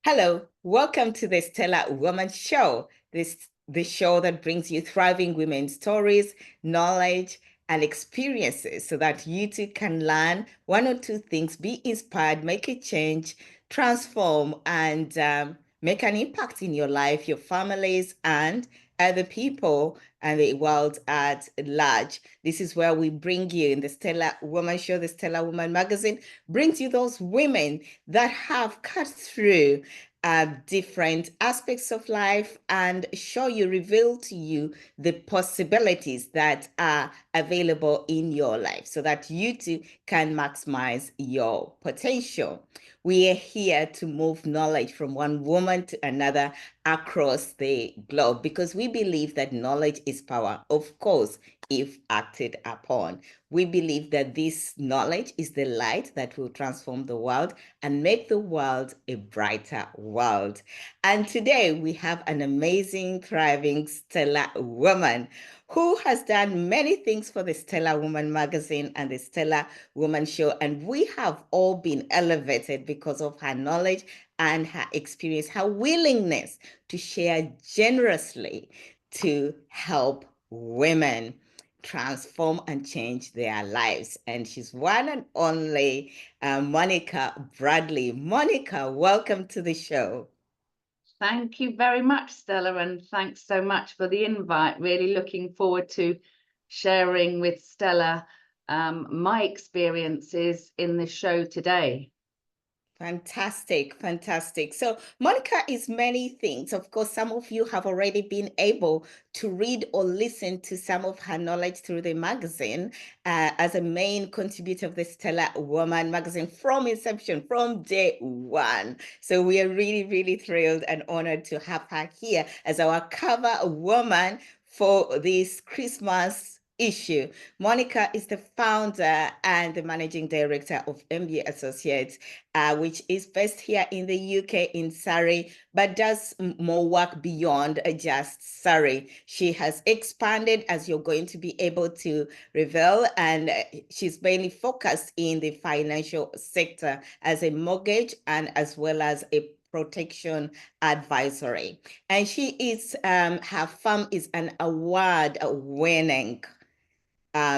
Hello, welcome to the Stellar Woman Show. The show that brings you thriving women's stories, knowledge, and experiences so that you too can learn one or two things, be inspired, make a change, transform, and make an impact in your life, your families, and other people and the world at large. This is where we bring you in the Stellar Woman Show. The Stellar Woman magazine brings you those women that have cut through different aspects of life and reveal to you the possibilities that are available in your life so that you too can maximize your potential. We are here to move knowledge from one woman to another across the globe because we believe that knowledge is power, of course, if acted upon. We believe that this knowledge is the light that will transform the world and make the world a brighter world. And today we have an amazing, thriving, stellar woman who has done many things for the Stellar Woman magazine and the Stellar Woman show. And we have all been elevated because of her knowledge and her experience, her willingness to share generously to help women transform and change their lives. And she's one and only Monica Bradley. Monica, welcome to the show. Thank you very much, Stella, and thanks so much for the invite. Really looking forward to sharing with Stella my experiences in the show today. Fantastic, fantastic. So Monica is many things. Of course, some of you have already been able to read or listen to some of her knowledge through the magazine as a main contributor of the Stellar Woman magazine from inception, from day one. So we are really, really thrilled and honored to have her here as our cover woman for this Christmas issue. Monica is the founder and the managing director of MBA Associates, which is based here in the UK in Surrey, but does more work beyond just Surrey. She has expanded, as you're going to be able to reveal, and she's mainly focused in the financial sector as a mortgage and as well as a protection advisory. And she is, her firm is an award-winning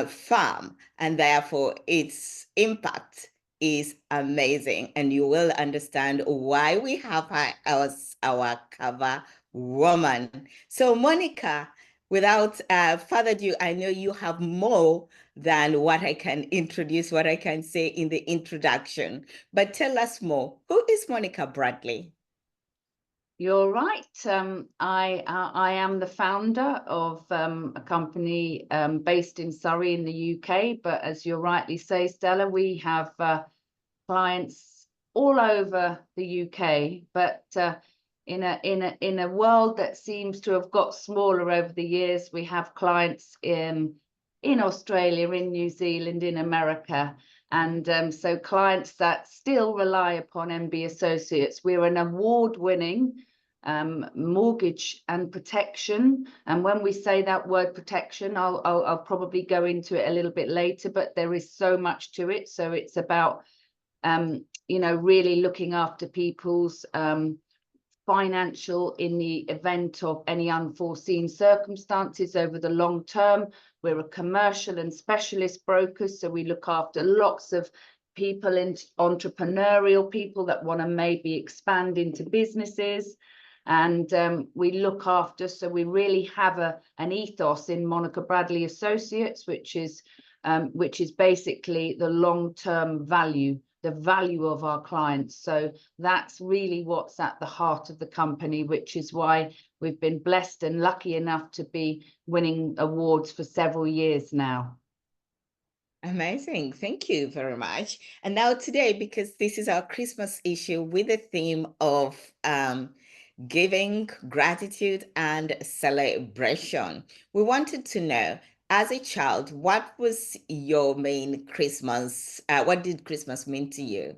farm, and therefore its impact is amazing. And you will understand why we have her as our cover woman. So, Monica, without further ado, I know you have more than what I can introduce, what I can say in the introduction. But tell us more. Who is Monica Bradley? You're right. I am the founder of a company based in Surrey in the UK. But as you rightly say, Stella, we have clients all over the UK. But in a world that seems to have got smaller over the years, we have clients in Australia, in New Zealand, in America. And so clients that still rely upon MB Associates. We're an award-winning mortgage and protection. And when we say that word protection, I'll probably go into it a little bit later, but there is so much to it. So it's about, really looking after people's financial in the event of any unforeseen circumstances over the long term. We're a commercial and specialist broker, so we look after lots of people, in entrepreneurial people that want to maybe expand into businesses. And we look after, so we really have an ethos in Monica Bradley Associates, which is basically the long-term value, the value of our clients. So that's really what's at the heart of the company, which is why we've been blessed and lucky enough to be winning awards for several years now. Amazing. Thank you very much. And now today, because this is our Christmas issue with the theme of giving, gratitude, and celebration, we wanted to know, as a child, what was your main Christmas? What did Christmas mean to you?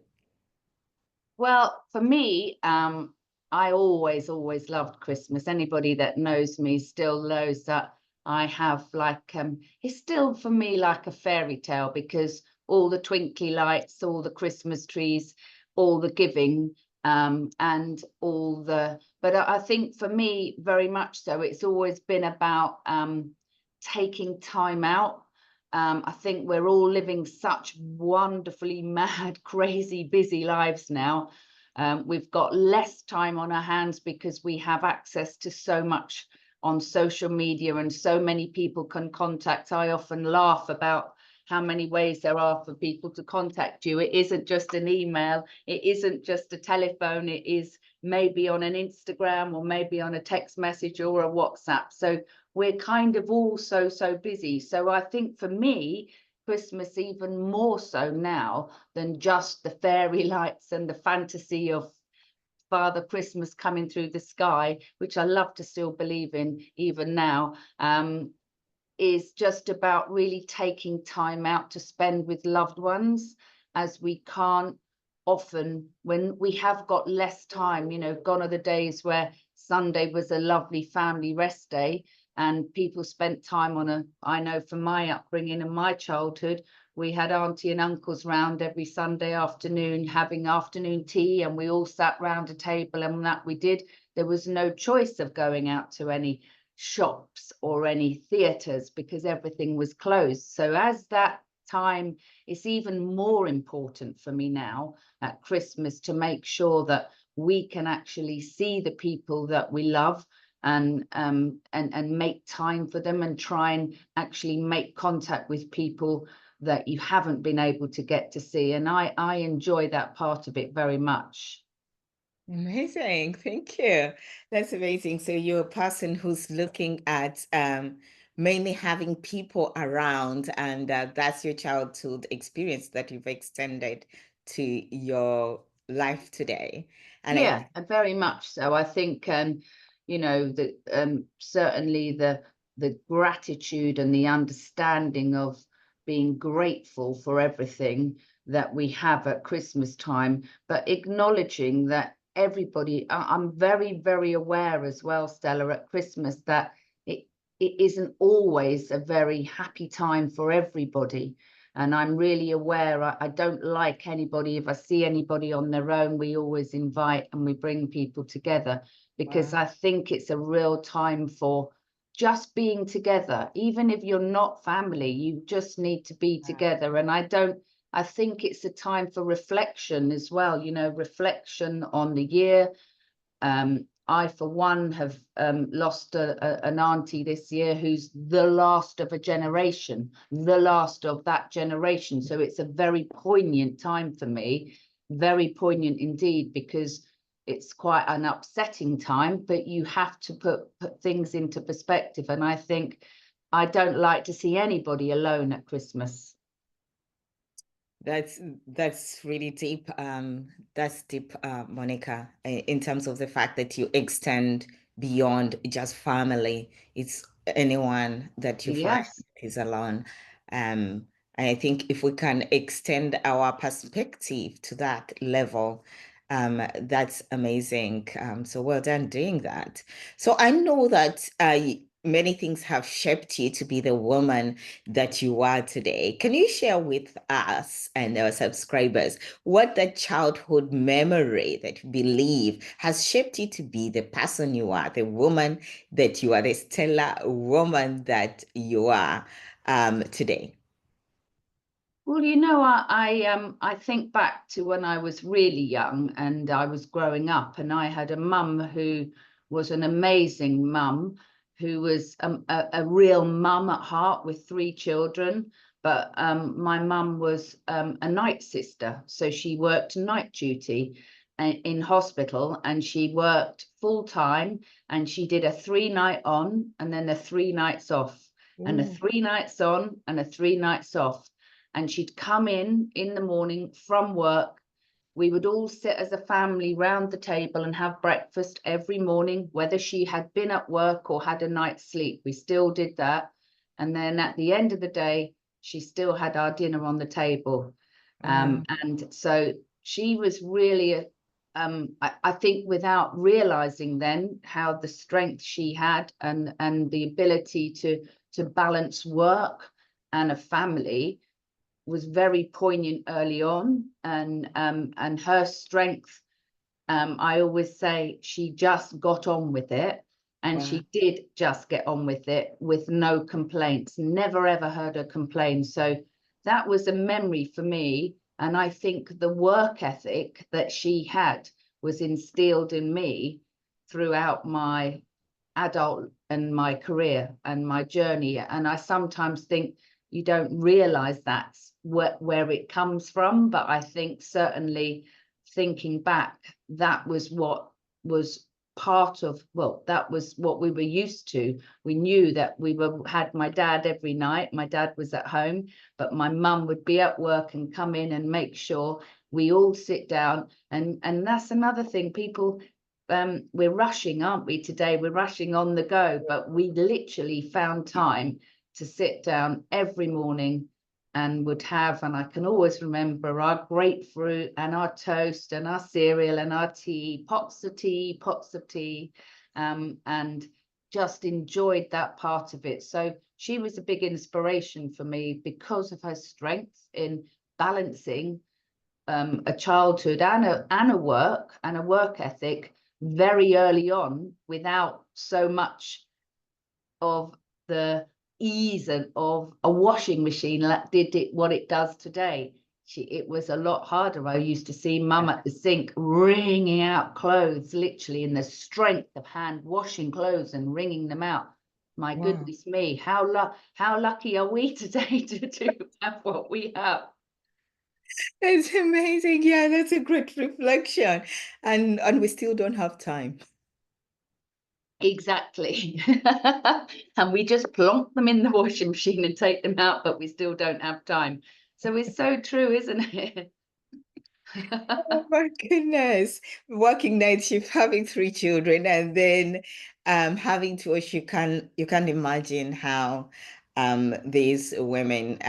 Well, for me, I always loved Christmas. Anybody that knows me still knows that I have it's still for me like a fairy tale, because all the twinkly lights, all the Christmas trees, all the giving, and all the, but I think for me, very much so, it's always been about taking time out. I think we're all living such wonderfully mad, crazy, busy lives now. We've got less time on our hands because we have access to so much on social media and so many people can contact. I often laugh about how many ways there are for people to contact you. It isn't just an email, it isn't just a telephone, it is maybe on an Instagram or maybe on a text message or a WhatsApp. So we're kind of all so busy. So I think for me, Christmas even more so now than just the fairy lights and the fantasy of Father Christmas coming through the sky, which I love to still believe in even now, is just about really taking time out to spend with loved ones, as we can't often, when we have got less time, you know, gone are the days where Sunday was a lovely family rest day and people spent time on a, I know from my upbringing and my childhood, we had auntie and uncles round every Sunday afternoon having afternoon tea, and we all sat round a table, and that we did. There was no choice of going out to any shops or any theatres because everything was closed. So as that time, it's even more important for me now at Christmas to make sure that we can actually see the people that we love and make time for them, and try and actually make contact with people that you haven't been able to get to see. And I enjoy that part of it very much. Amazing. Thank you. That's amazing. So you're a person who's looking at mainly having people around, and that's your childhood experience that you've extended to your life today. And Yeah, very much so. I think, you know, that certainly the gratitude and the understanding of being grateful for everything that we have at Christmas time, but acknowledging that everybody, I'm very aware as well, Stella, at Christmas, that it isn't always a very happy time for everybody. And I'm really aware, I don't like anybody, if I see anybody on their own, we always invite and we bring people together, because I think it's a real time for just being together. Even if you're not family, you just need to be together. And I think it's a time for reflection as well, you know, reflection on the year. I, for one, have lost an auntie this year who's the last of a generation, the last of that generation. So it's a very poignant time for me, very poignant indeed, because it's quite an upsetting time, but you have to put things into perspective. And I think I don't like to see anybody alone at Christmas. That's really deep. That's deep, Monica, in terms of the fact that you extend beyond just family. It's anyone that you find Yes. is alone. And I think if we can extend our perspective to that level, that's amazing. So well done doing that. So I know that many things have shaped you to be the woman that you are today. Can you share with us and our subscribers what the childhood memory that you believe has shaped you to be the person you are, the woman that you are, the stellar woman that you are today? Well, you know, I think back to when I was really young and I was growing up, and I had a mum who was an amazing mum, who was a real mum at heart with 3 children. But my mum was a night sister, so she worked night duty in hospital, and she worked full time, and she did a 3-night on and then a 3 nights off, and a 3 nights on and a 3 nights off. And she'd come in the morning from work. We would all sit as a family round the table and have breakfast every morning, whether she had been at work or had a night's sleep. We still did that. And then at the end of the day, she still had our dinner on the table. And so she was really, I think, without realizing then how the strength she had and the ability to balance work and a family was very poignant early on, and her strength I always say she just got on with it, and Wow. she did just get on with it with no complaints. Never ever heard her complain. So that was a memory for me. And I think the work ethic that she had was instilled in me throughout my adult and my career and my journey. And I sometimes think you don't realize that's where it comes from. But I think certainly thinking back, that was what was part of, well, that was what we were used to. We knew that we had my dad every night. My dad was at home, but my mum would be at work and come in and make sure we all sit down. And that's another thing, people, we're rushing, aren't we, today? We're rushing on the go, but we literally found time to sit down every morning and would have, and I can always remember, our grapefruit and our toast and our cereal and our tea, pots of tea, and just enjoyed that part of it. So she was a big inspiration for me because of her strength in balancing a childhood and a work ethic very early on, without so much of the ease of a washing machine that did it what it does today. It was a lot harder. I used to see mum at the sink wringing out clothes, literally in the strength of hand washing clothes and wringing them out. My Wow. goodness me, how lucky are we today to have what we have? It's amazing. Yeah, that's a great reflection. And we still don't have time. Exactly. And we just plonk them in the washing machine and take them out, but we still don't have time. So it's so true, isn't it? Oh my goodness. Working night shift, having 3 children, and then having to wash, you can imagine how these women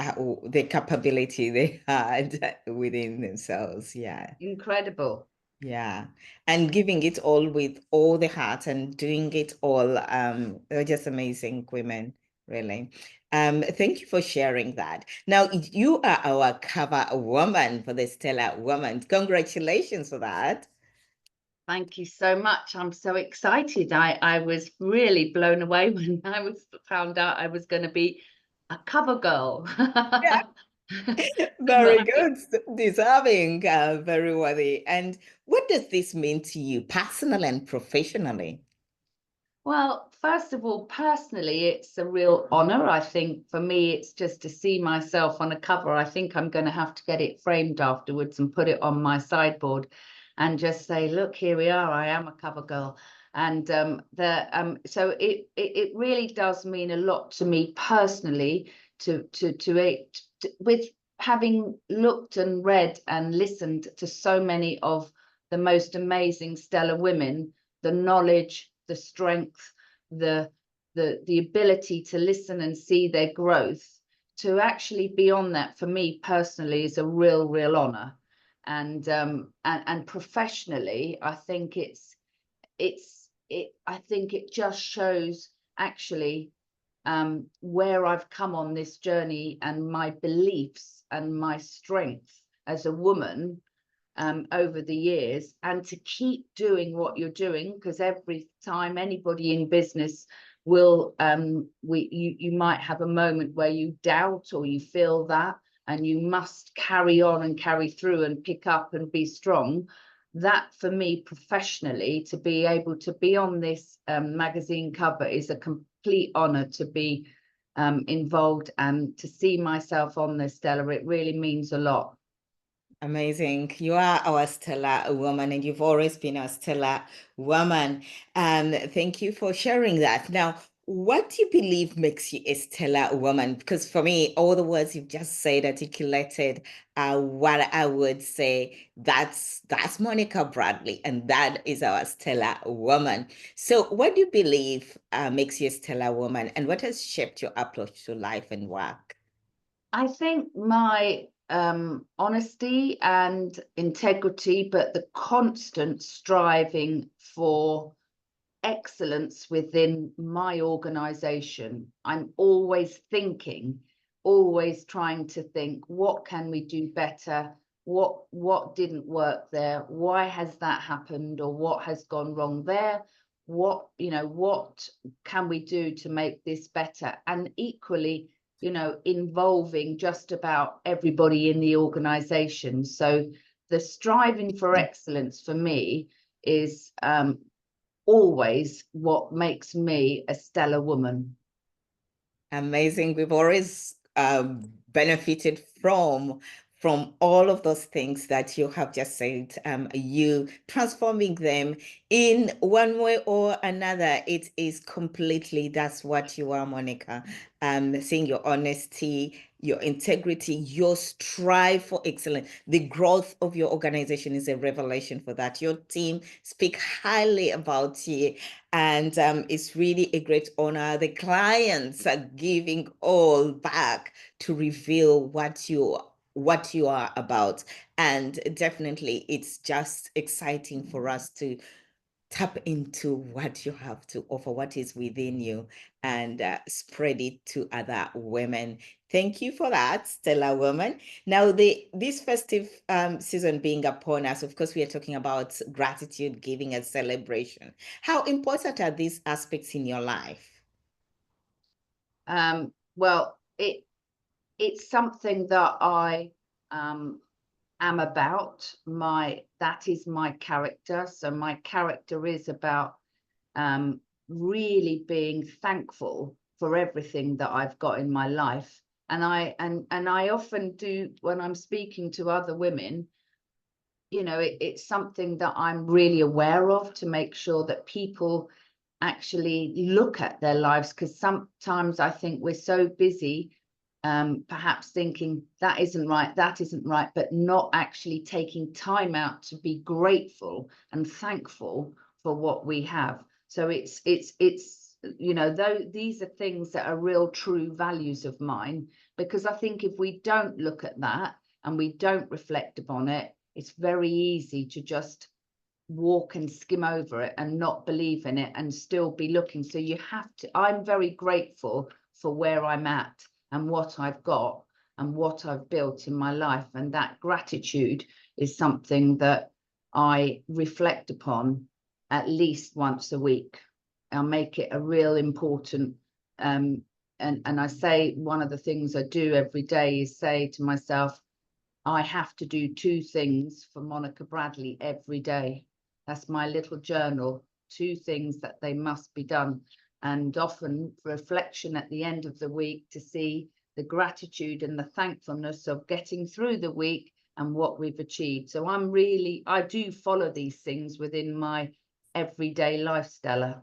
the capability they had within themselves. Yeah. Incredible. Yeah. And giving it all with all the heart and doing it all. They're just amazing women, really. Thank you for sharing that. Now, you are our cover woman for the Stellar Woman. Congratulations for that. Thank you so much. I'm so excited. I was really blown away when I found out I was going to be a cover girl. Yeah, very But good. Deserving, very worthy. And what does this mean to you personally and professionally? well, first of all, personally, it's a real honor. I think for me, it's just to see myself on a cover. I think I'm going to have to get it framed afterwards and put it on my sideboard and just say, look, here we are. I am a cover girl. And so it really does mean a lot to me personally with having looked and read and listened to so many of the most amazing stellar women, the knowledge, the strength, the ability to listen and see their growth, to actually be on that for me personally is a real honor. And professionally, I think I think it just shows actually where I've come on this journey and my beliefs and my strength as a woman over the years, and to keep doing what you're doing, because every time anybody in business will you might have a moment where you doubt or you feel that, and you must carry on and carry through and pick up and be strong. That for me professionally, to be able to be on this magazine cover is a complete honor to be involved, and to see myself on this, Stella, it really means a lot. Amazing. You are our stellar woman, and you've always been our stellar woman. Thank you for sharing that. Now, what do you believe makes you a stellar woman? Because for me, all the words you've just said, articulated, are what I would say that's Monica Bradley, and that is our stellar woman. So, what do you believe makes you a stellar woman, and what has shaped your approach to life and work? I think my honesty and integrity, but the constant striving for excellence within my organization. I'm always thinking, always trying to think, what can we do better? what didn't work there, why has that happened, or what has gone wrong there, what can we do to make this better, and equally involving just about everybody in the organization. So the striving for excellence for me is always what makes me a stellar woman. Amazing. We've always benefited from all of those things that you have just said. You transforming them in one way or another. It is completely, that's what you are, Monica. Seeing your honesty, your integrity, your strive for excellence. The growth of your organization is a revelation for that. Your team speak highly about you. And it's really a great honor. The clients are giving all back to reveal what you are about. And definitely it's just exciting for us to tap into what you have to offer, what is within you, and spread it to other women. Thank you for that, Stellar Woman. Now, this festive season being upon us, of course, we are talking about gratitude, giving, and celebration. How important are these aspects in your life? Well, it's something that I am about. That is my character. So my character is about really being thankful for everything that I've got in my life. And I often do when I'm speaking to other women, it's something that I'm really aware of, to make sure that people actually look at their lives, because sometimes I think we're so busy perhaps thinking that isn't right, but not actually taking time out to be grateful and thankful for what we have. So it's though these are things that are real true values of mine, because I think if we don't look at that and we don't reflect upon it, it's very easy to just walk and skim over it and not believe in it and still be looking. So you have to, I'm very grateful for where I'm at and what I've got and what I've built in my life. And that gratitude is something that I reflect upon at least once a week. I'll make it a real important and I say one of the things I do every day is say to myself, I have to do 2 things for Monica Bradley every day. That's my little journal, 2 things that they must be done. And often reflection at the end of the week to see the gratitude and the thankfulness of getting through the week and what we've achieved. So I do follow these things within my everyday life, Stella.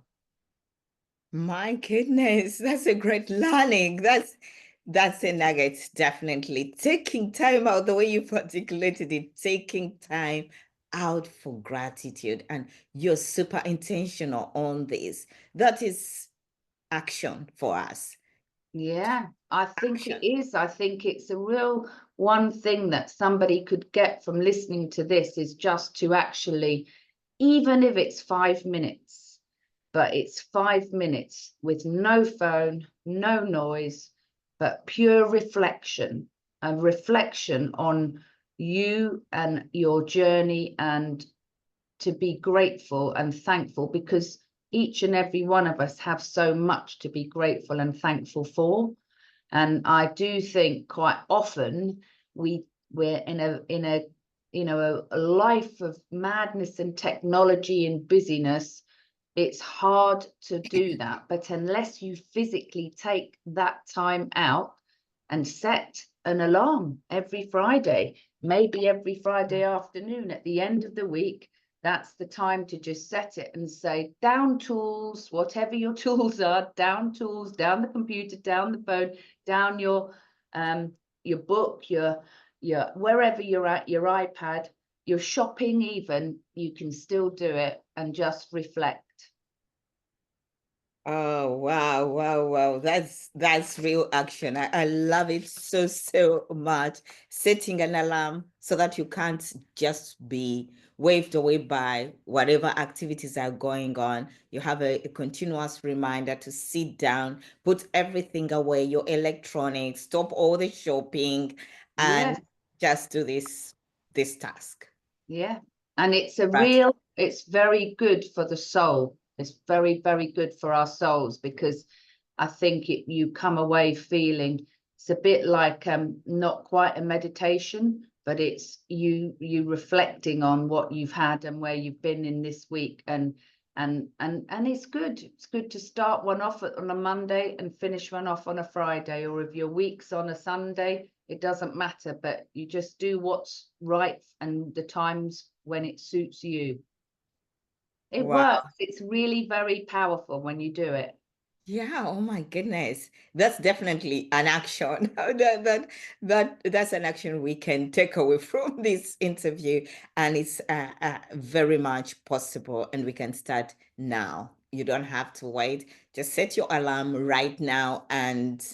My goodness, that's a great learning. That's a nugget, definitely. Taking time out, the way you articulated it, taking time out for gratitude, and you're super intentional on this. That is action for us. Yeah, I think Action. it is. I think it's a real one thing that somebody could get from listening to this is just to actually, even if it's 5 minutes, but it's 5 minutes with no phone, no noise, but pure reflection, a reflection on you and your journey, and to be grateful and thankful, because each and every one of us have so much to be grateful and thankful for. And I do think quite often we're in a life of madness and technology and busyness. It's hard to do that, but unless you physically take that time out and set an alarm every Friday, maybe every Friday afternoon at the end of the week, that's the time to just set it and say, down tools, whatever your tools are, down tools, down the computer, down the phone, down your book, your wherever you're at, your iPad, your shopping even, you can still do it and just reflect. Oh, wow, wow, wow. That's real action. I love it so much. Setting an alarm so that you can't just be waved away by whatever activities are going on. You have a continuous reminder to sit down, put everything away, your electronics, stop all the shopping, and Yes. just do this. this task. Yeah. And it's a But it's very good for the soul. It's very, very good for our souls, because I think you come away feeling it's a bit like not quite a meditation, but it's you reflecting on what you've had and where you've been in this week, and it's good. It's good to start one off on a Monday and finish one off on a Friday, or if your week's on a Sunday, it doesn't matter, but you just do what's right and the times when it suits you. It wow. works. It's really very powerful when you do it. Yeah, oh my goodness. That's definitely an action. That's an action we can take away from this interview. And it's very much possible. And we can start now. You don't have to wait. Just set your alarm right now and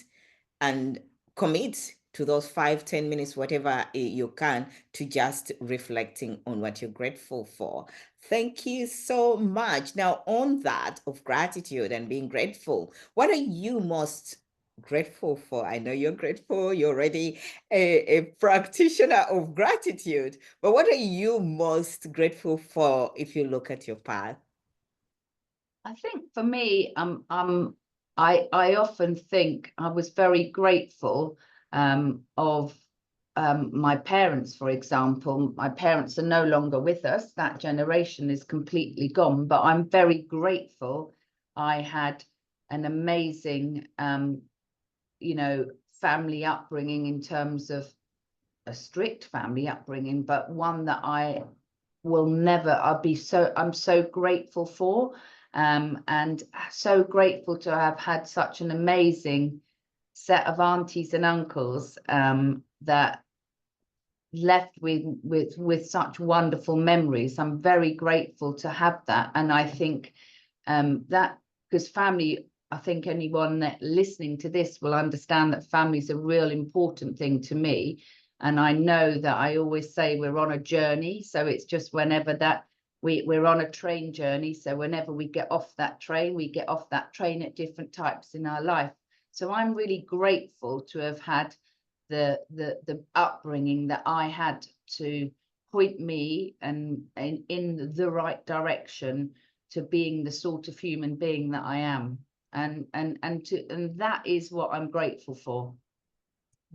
commit to those 5, 10 minutes, whatever you can, to just reflecting on what you're grateful for. Thank you so much. Now, on that of gratitude and being grateful, what are you most grateful for? I know you're grateful, you're already a practitioner of gratitude, but what are you most grateful for if you look at your path? I think for me, I often think I was very grateful of my parents, for example. My parents are no longer with us. That generation is completely gone, but I'm very grateful I had an amazing, family upbringing, in terms of a strict family upbringing, but one that I will never, I'm so grateful for. And so grateful to have had such an amazing set of aunties and uncles that left with such wonderful memories. I'm very grateful to have that. And I think that, because family, I think anyone that listening to this will understand that family is a real important thing to me. And I know that I always say we're on a journey. So it's just whenever that we're on a train journey. So whenever we get off that train, we get off that train at different types in our life. So I'm really grateful to have had the upbringing that I had, to point me and in the right direction to being the sort of human being that I am. And that is what I'm grateful for.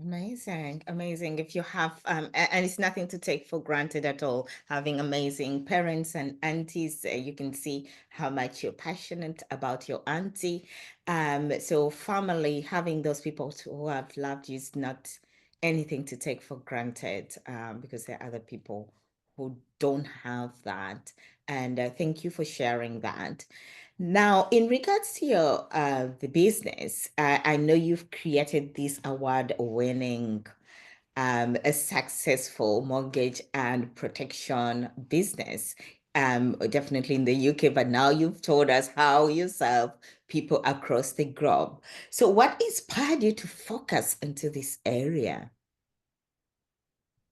Amazing, amazing. If you have, and it's nothing to take for granted at all, having amazing parents and aunties, you can see how much you're passionate about your auntie. So family, having those people who have loved you is not anything to take for granted, because there are other people who don't have that. And thank you for sharing that. Now, in regards to your the business, I know you've created this award-winning a successful mortgage and protection business, definitely in the UK, but now you've told us how you serve people across the globe. So what inspired you to focus into this area?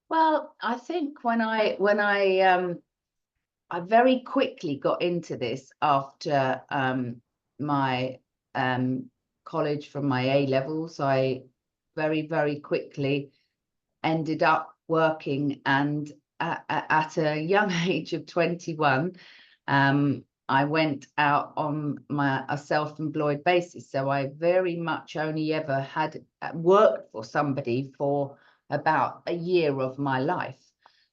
Well, I think I very quickly got into this after my college, from my A levels. I very, very quickly ended up working, and at a young age of 21, I went out on a self-employed basis. So I very much only ever had worked for somebody for about a year of my life,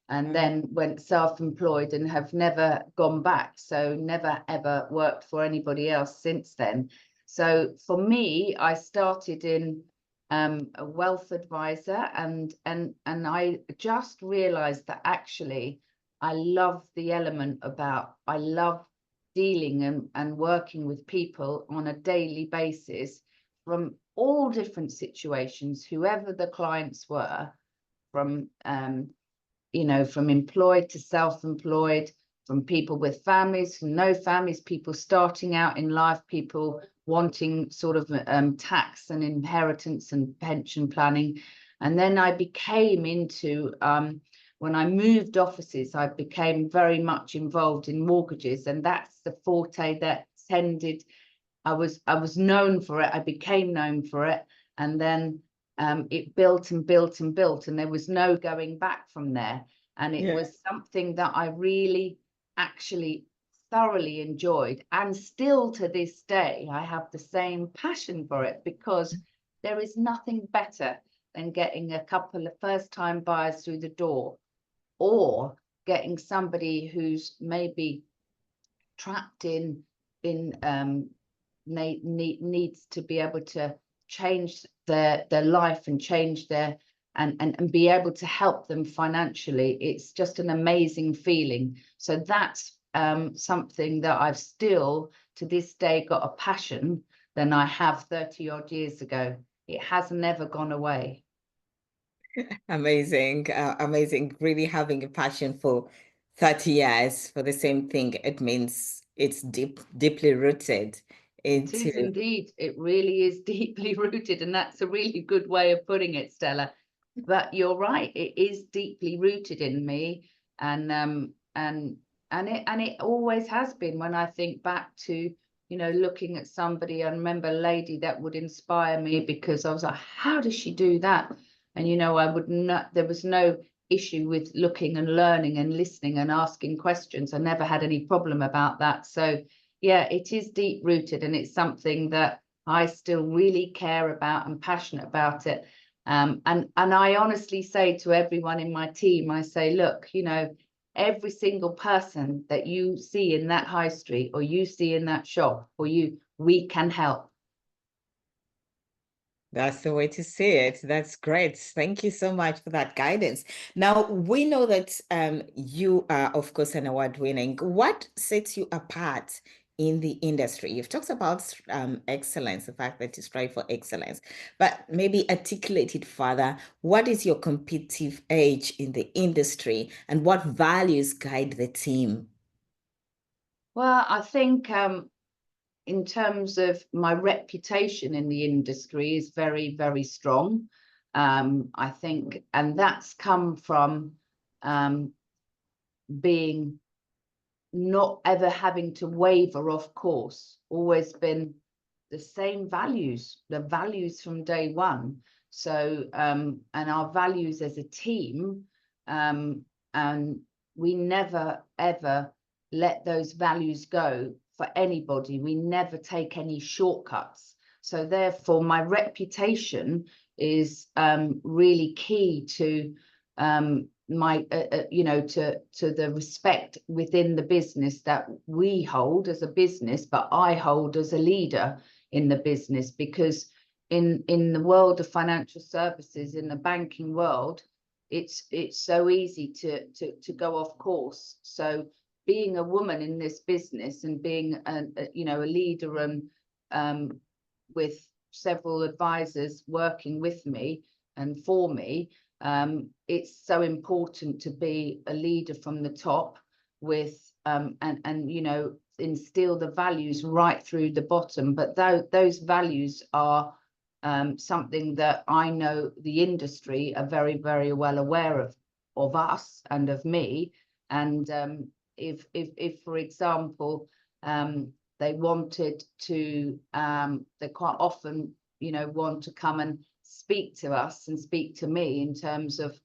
and then went self-employed and have never gone back. So never ever worked for anybody else since then. So for me, I started in a wealth advisor, and I just realized that actually I love the element about, I love dealing and working with people on a daily basis from all different situations, whoever the clients were, from from employed to self-employed, from people with families, from no families, people starting out in life, people wanting sort of tax and inheritance and pension planning. And then I became into, when I moved offices, I became very much involved in mortgages, and that's the forte that tended, I was known for it, I became known for it, and then it built and built and built, and there was no going back from there. And it Yeah. was something that I really actually thoroughly enjoyed. And still to this day, I have the same passion for it, because there is nothing better than getting a couple of first-time buyers through the door, or getting somebody who's maybe trapped in needs to be able to change their life and change their and be able to help them financially. It's just an amazing feeling. So that's something that I've still to this day got a passion than I have 30 odd years ago. It has never gone away. Amazing, amazing. Really having a passion for 30 years for the same thing. It means it's deeply rooted It into. is indeed. It really is deeply rooted, and that's a really good way of putting it, Stella. But you're right, it is deeply rooted in me, and it always has been. When I think back to, looking at somebody, I remember a lady that would inspire me, because I was like, how does she do that? And I would not, there was no issue with looking and learning and listening and asking questions. I never had any problem about that. So yeah, it is deep rooted, and it's something that I still really care about and passionate about it. And I honestly say to everyone in my team, I say, look, every single person that you see in that high street, or you see in that shop, we can help. That's the way to see it. That's great. Thank you so much for that guidance. Now, we know that you are, of course, an award-winning. What sets you apart in the industry? You've talked about excellence, the fact that you strive for excellence, but maybe articulate it further. What is your competitive edge in the industry, and what values guide the team? Well, I think in terms of my reputation in the industry is very, very strong. I think, and that's come from being not ever having to waver off course, always been the same values, the values from day one. So, and our values as a team, and we never, ever let those values go for anybody. We never take any shortcuts. So therefore, my reputation is really key to my to the respect within the business that we hold as a business, but I hold as a leader in the business. Because in the world of financial services, in the banking world, it's so easy to go off course. So being a woman in this business, and being a leader, and with several advisors working with me and for me, it's so important to be a leader from the top, with and instill the values right through the bottom. But those values are something that I know the industry are very, very well aware of us and of me. And if for example they wanted to, they quite often want to come and speak to us and speak to me in terms of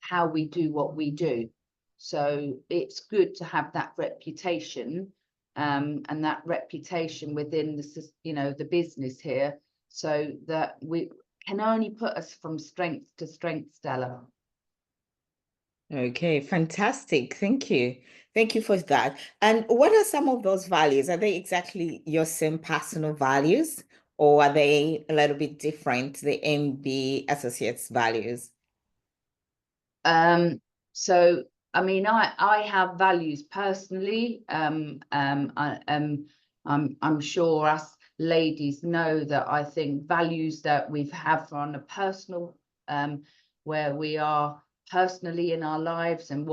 how we do what we do. So it's good to have that reputation, and that reputation within the business here, so that we can only put us from strength to strength, Stella. Okay, fantastic. Thank you. Thank you for that. And what are some of those values? Are they exactly your same personal values, or are they a little bit different, the MB Associates values? So I mean, I have values personally. I'm sure us ladies know that I think values that we've had on a personal, where we are personally in our lives, and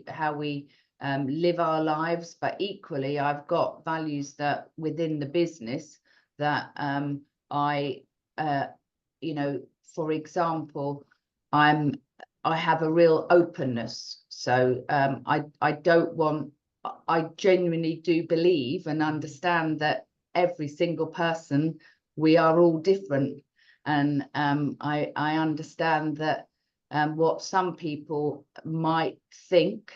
how we live our lives. But equally, I've got values that within the business that I for example, I have a real openness. So I genuinely do believe and understand that every single person, we are all different. And I understand that what some people might think,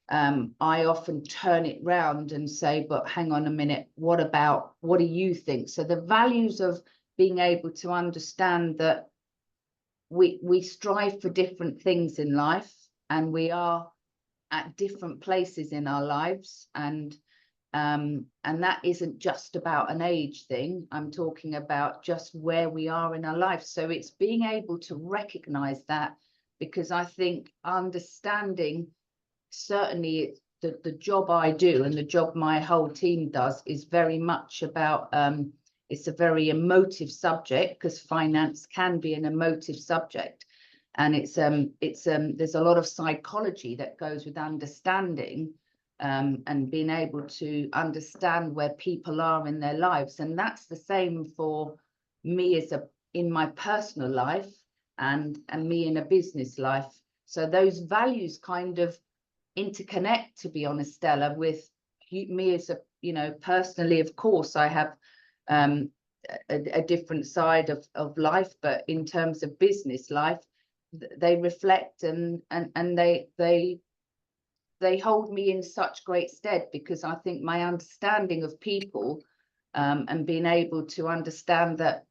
I often turn it round and say, but hang on a minute, what do you think? So the values of being able to understand that we strive for different things in life, and we are at different places in our lives, and that isn't just about an age thing. I'm talking about just where we are in our life. So it's being able to recognize that, because I think understanding, certainly the job I do and the job my whole team does, is very much about it's a very emotive subject, because finance can be an emotive subject, and it's there's a lot of psychology that goes with understanding, and being able to understand where people are in their lives. And that's the same for me in my personal life, and me in a business life. So those values kind of interconnect, to be honest, Stella, with me as a, personally, of course, I have a different side of life, but in terms of business life, they reflect, and they hold me in such great stead, because I think my understanding of people, and being able to understand that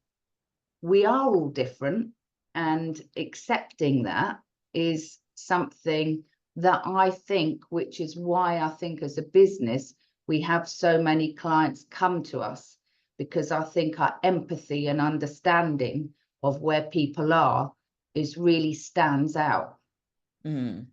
we are all different, and accepting that is something that I think, which is why I think as a business, we have so many clients come to us, because I think our empathy and understanding of where people are is really stands out. Mm.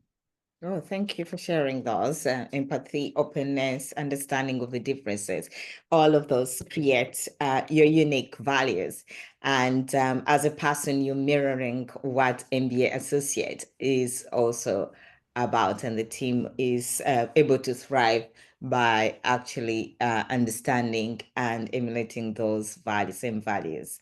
Oh, thank you for sharing those. Empathy, openness, understanding of the differences. All of those create your unique values. And as a person, you're mirroring what MBA Associate is also about. And the team is able to thrive by actually understanding and emulating those values, same values.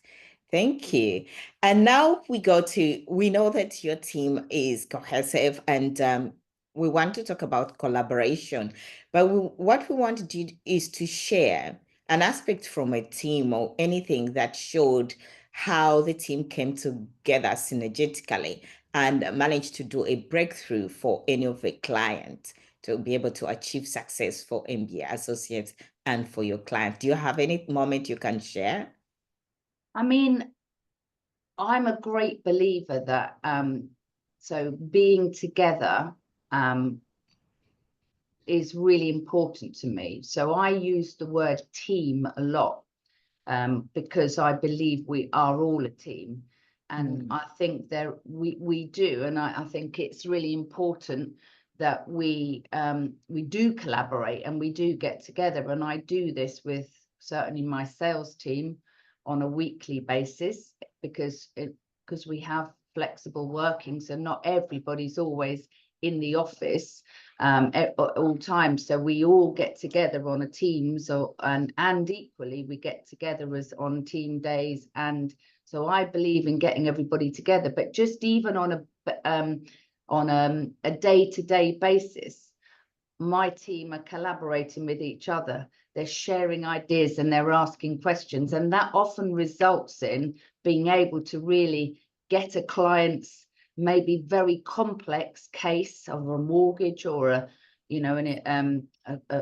Thank you. And now we know that your team is cohesive, and we want to talk about collaboration, but what we want to do is to share an aspect from a team or anything that showed how the team came together synergetically and managed to do a breakthrough for any of the clients to be able to achieve success for MBA Associates and for your client. Do you have any moment you can share? I mean, I'm a great believer that so being together is really important to me. So I use the word team a lot, because I believe we are all a team. And I think we do, and I think it's really important that we do collaborate and we do get together. And I do this with certainly my sales team on a weekly basis, because we have flexible working, so not everybody's always in the office at all times. So we all get together on a Teams, and equally we get together as on team days. And so I believe in getting everybody together, but just even on a day-to-day basis, my team are collaborating with each other. They're sharing ideas and they're asking questions, and that often results in being able to really get a client's maybe very complex case of a mortgage or an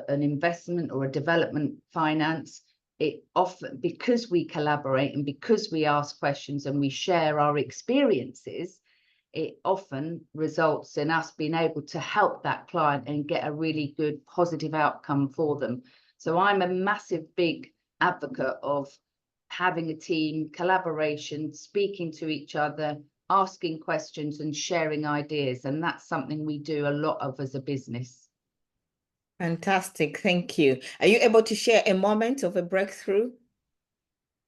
investment or a development finance. It often, because we collaborate and because we ask questions and we share our experiences, it often results in us being able to help that client and get a really good positive outcome for them. So I'm a massive big advocate of having a team, collaboration, speaking to each other, asking questions and sharing ideas. And that's something we do a lot of as a business. Fantastic. Thank you. Are you able to share a moment of a breakthrough?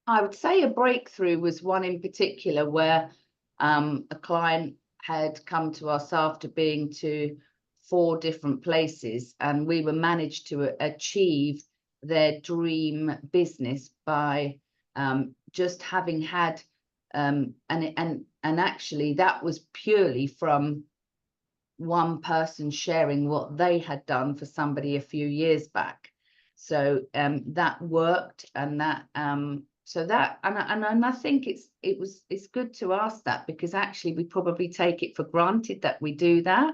I would say a breakthrough was one in particular where a client had come to us after being to 4 different places, and we were managed to achieve their dream business by just having had and actually that was purely from one person sharing what they had done for somebody a few years back. So that worked, and that so that, and I think it's good to ask that, because actually we probably take it for granted that we do that.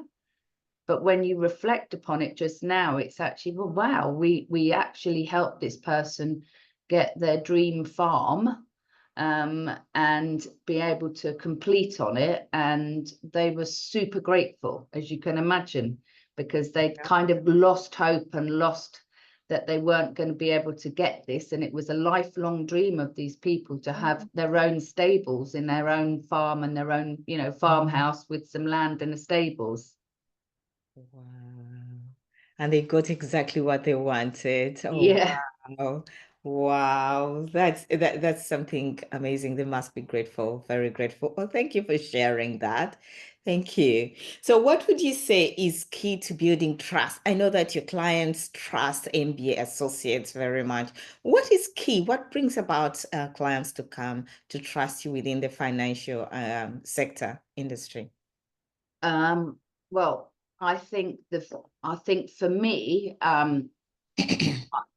But when you reflect upon it just now, it's actually, well, wow, we actually helped this person get their dream farm, and be able to complete on it. And they were super grateful, as you can imagine, because they'd kind of lost hope and lost that they weren't going to be able to get this. And it was a lifelong dream of these people to have their own stables in their own farm, and their own, farmhouse with some land and a stables. Wow. And they got exactly what they wanted. Oh, Yeah. wow. Wow. That's something amazing. They must be grateful, very grateful. Oh, thank you for sharing that. Thank you. So what would you say is key to building trust? I know that your clients trust MBA associates very much. What is key? What brings about clients to come to trust you within the financial sector industry? Well, I think for me,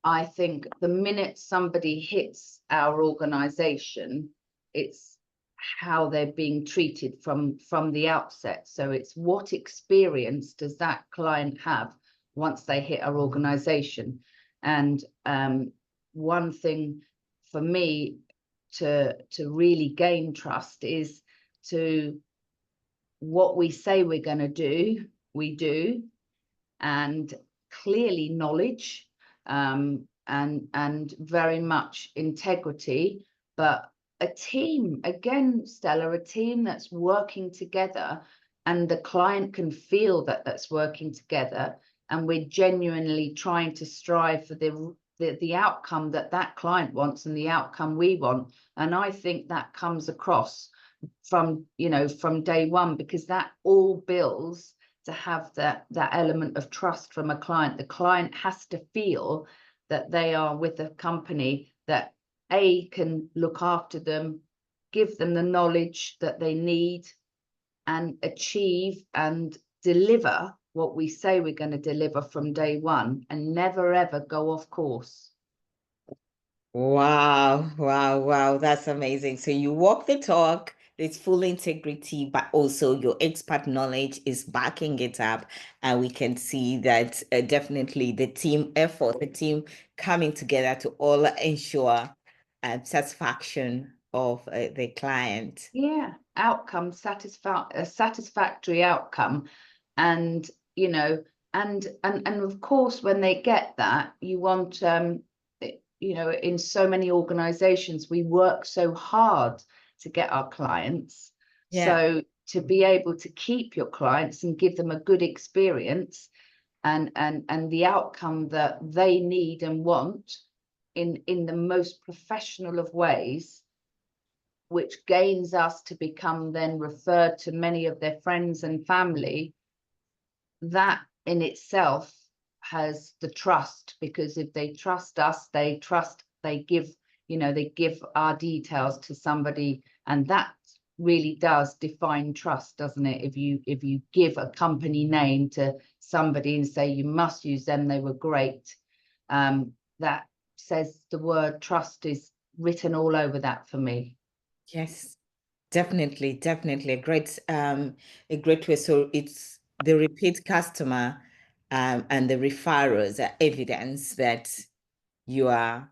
I think the minute somebody hits our organization, it's how they're being treated from the outset. So it's what experience does that client have once they hit our organization. And one thing for me to really gain trust is to, what we say we're going to do, we do. And clearly knowledge, and very much integrity, but a team, again, Stella, a team that's working together, and the client can feel that that's working together, and we're genuinely trying to strive for the outcome that that client wants and the outcome we want. And I think that comes across from day one, because that all builds to have that element of trust from a client. The client has to feel that they are with a company that can look after them, give them the knowledge that they need, and achieve and deliver what we say we're going to deliver from day one, and never ever go off course. Wow, wow, wow. That's amazing. So you walk the talk, there's full integrity, but also your expert knowledge is backing it up. And we can see that definitely the team effort, the team coming together to all ensure satisfaction of the client. Yeah, outcome, a satisfactory outcome. And and of course, when they get that, you want, in so many organizations, we work so hard to get our clients. Yeah. So to be able to keep your clients and give them a good experience, and the outcome that they need and want, in the most professional of ways, which gains us to become then referred to many of their friends and family, that in itself has the trust. Because if they trust us, they give, they give our details to somebody, and that really does define trust, doesn't it? If you give a company name to somebody and say you must use them, they were great, that says the word trust is written all over that for me. Yes, definitely, definitely a great way. So it's the repeat customer and the referrals are evidence that you are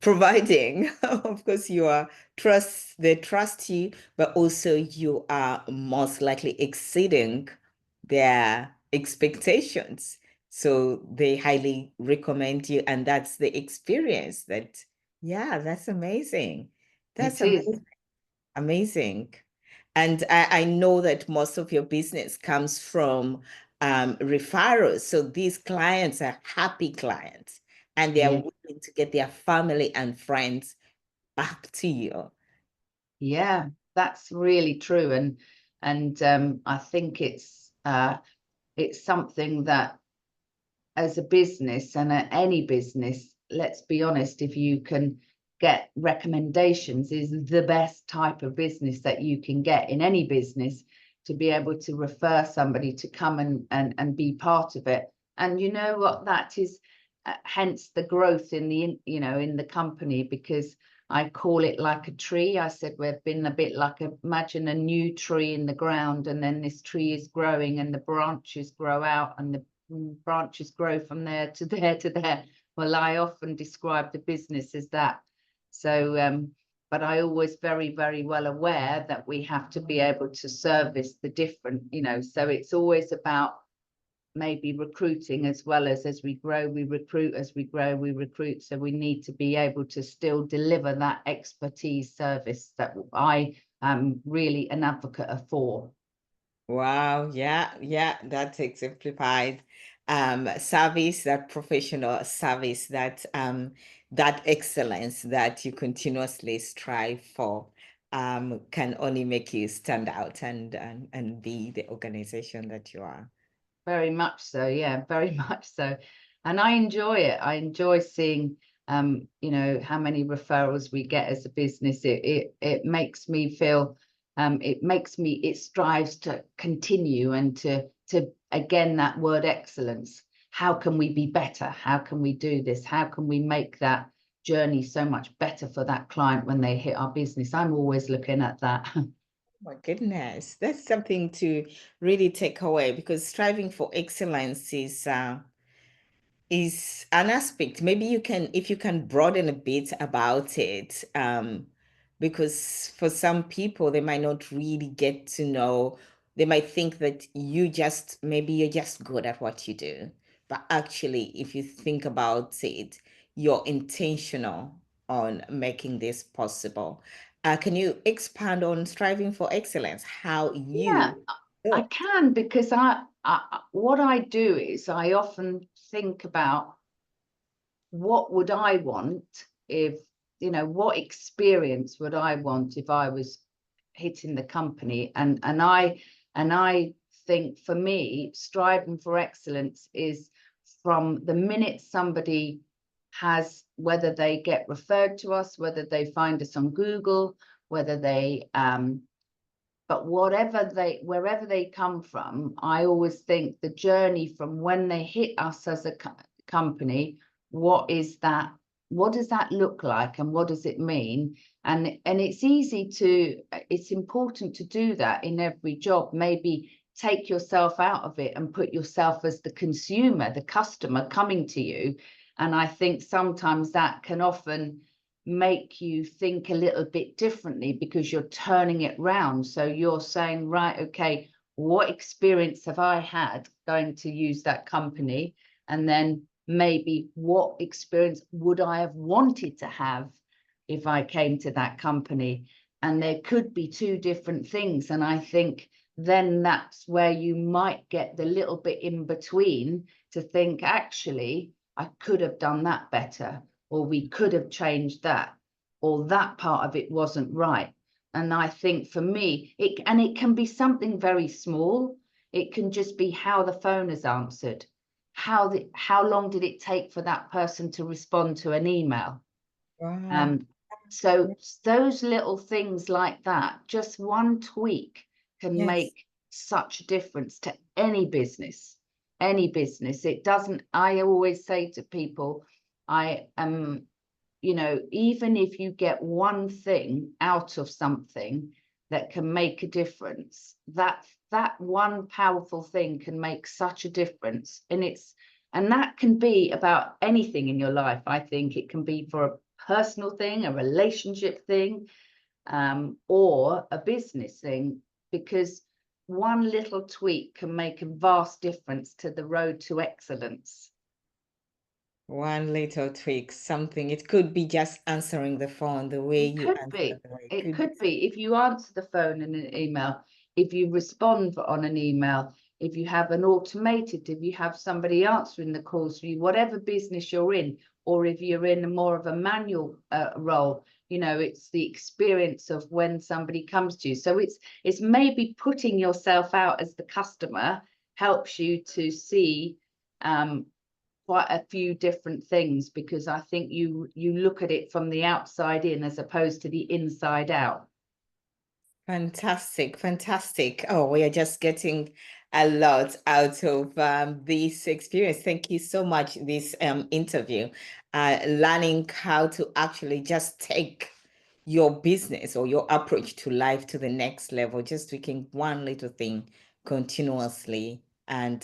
providing. Of course, they trust you, but also you are most likely exceeding their expectations. So they highly recommend you, and that's the experience yeah, that's amazing. That's It is. amazing. Amazing. And I know that most of your business comes from referrals. So these clients are happy clients and they are Yeah. willing to get their family and friends back to you. Yeah, that's really true. And I think it's something that, as a business, and at any business, let's be honest, if you can get recommendations, is the best type of business that you can get in any business, to be able to refer somebody to come and be part of it. And you know what that is, hence the growth in the, in the company, because I call it like a tree. I said we've been a bit like imagine a new tree in the ground, and then this tree is growing and the branches grow out and the branches grow from there to there to there. Well, I often describe the business as that. So but I always very, very well aware that we have to be able to service the different, so it's always about maybe recruiting as well as we grow, we recruit, as we grow, we recruit. So we need to be able to still deliver that expertise service that I am really an advocate for. Wow, yeah, that's exemplified. Service, that professional service, that excellence that you continuously strive for, can only make you stand out and be the organization that you are. Very much so, yeah, very much so. And I enjoy it. I enjoy seeing how many referrals we get as a business. It makes me feel it strives to continue and to again, that word excellence. How can we be better? How can we do this? How can we make that journey so much better for that client when they hit our business? I'm always looking at that. My goodness, that's something to really take away, because striving for excellence is an aspect. Maybe you can, if you can broaden a bit about it, because for some people, they might not really get to know, they might think that maybe you're just good at what you do. But actually, if you think about it, you're intentional on making this possible. Can you expand on striving for excellence? How Yeah, I can, because what I do is I often think about what would I want if, what experience would I want if I was hitting the company, and I think for me, striving for excellence is from the minute somebody has, whether they get referred to us, whether they find us on Google, whether they but wherever they come from, I always think the journey from when they hit us as a company, what does that look like, and what does it mean? And it's important to do that in every job. Maybe take yourself out of it and put yourself as the consumer, the customer coming to you. And I think sometimes that can often make you think a little bit differently, because you're turning it round. So you're saying, right, okay, what experience have I had going to use that company? And then maybe what experience would I have wanted to have if I came to that company? And there could be two different things. And I think then that's where you might get the little bit in between to think, actually, I could have done that better, or we could have changed that, or that part of it wasn't right. And I think for me, it can be something very small. It can just be how the phone is answered, how long did it take for that person to respond to an email. Wow. So those little things like that, just one tweak can Yes. make such a difference to any business. It doesn't, I always say to people, I am, even if you get one thing out of something that can make a difference, that one powerful thing can make such a difference. And that can be about anything in your life. I think it can be for a personal thing, a relationship thing, or a business thing, because one little tweak can make a vast difference to the road to excellence. One little tweak, something. It could be just answering the phone the way you answer. It could be if you answer the phone in an email, if you respond on an email, if you have an automated, if you have somebody answering the calls for you, whatever business you're in, or if you're in more of a manual role, it's the experience of when somebody comes to you. So it's maybe putting yourself out as the customer helps you to see quite a few different things, because I think you look at it from the outside in as opposed to the inside out. Fantastic, fantastic. Oh, we are just getting a lot out of this experience. Thank you so much, this interview, learning how to actually just take your business or your approach to life to the next level, just tweaking one little thing continuously and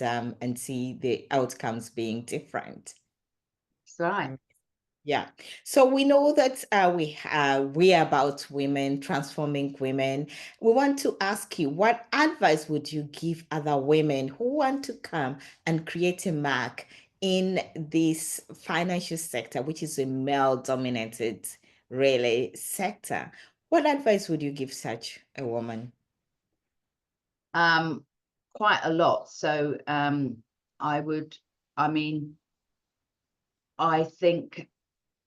see the outcomes being different. That's right. Yeah. So we know that we are about women, transforming women. We want to ask you, what advice would you give other women who want to come and create a mark in this financial sector, which is a male-dominated really sector? What advice would you give such a woman? Quite a lot. So I think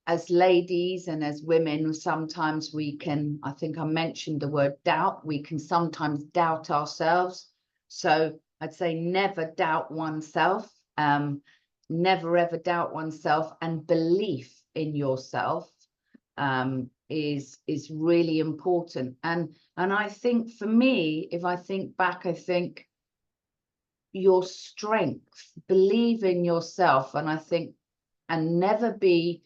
as ladies and as women, sometimes we can, I think I mentioned the word doubt, we can sometimes doubt ourselves. So I'd say never doubt oneself, never ever doubt oneself, and belief in yourself is really important. And I think for me, if I think back, I think your strength, believe in yourself, and I think, and never be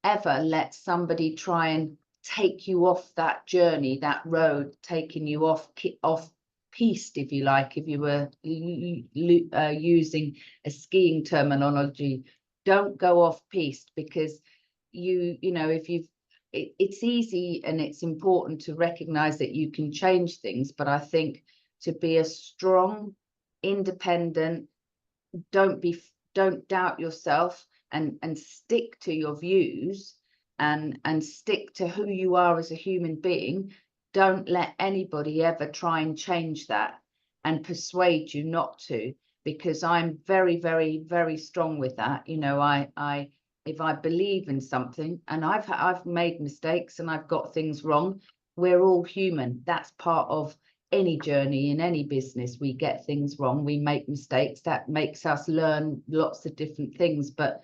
ever let somebody try and take you off that journey, that road, taking you off piste, if you like, if you were using a skiing terminology. Don't go off piste, because you know, if you've it's easy and it's important to recognize that you can change things, but I think to be a strong, independent, don't doubt yourself, and stick to your views, and stick to who you are as a human being. Don't let anybody ever try and change that and persuade you not to, because I'm very, very, very strong with that. You know, I if I believe in something, and I've made mistakes and I've got things wrong, we're all human. That's part of any journey in any business. We get things wrong, we make mistakes. That makes us learn lots of different things, but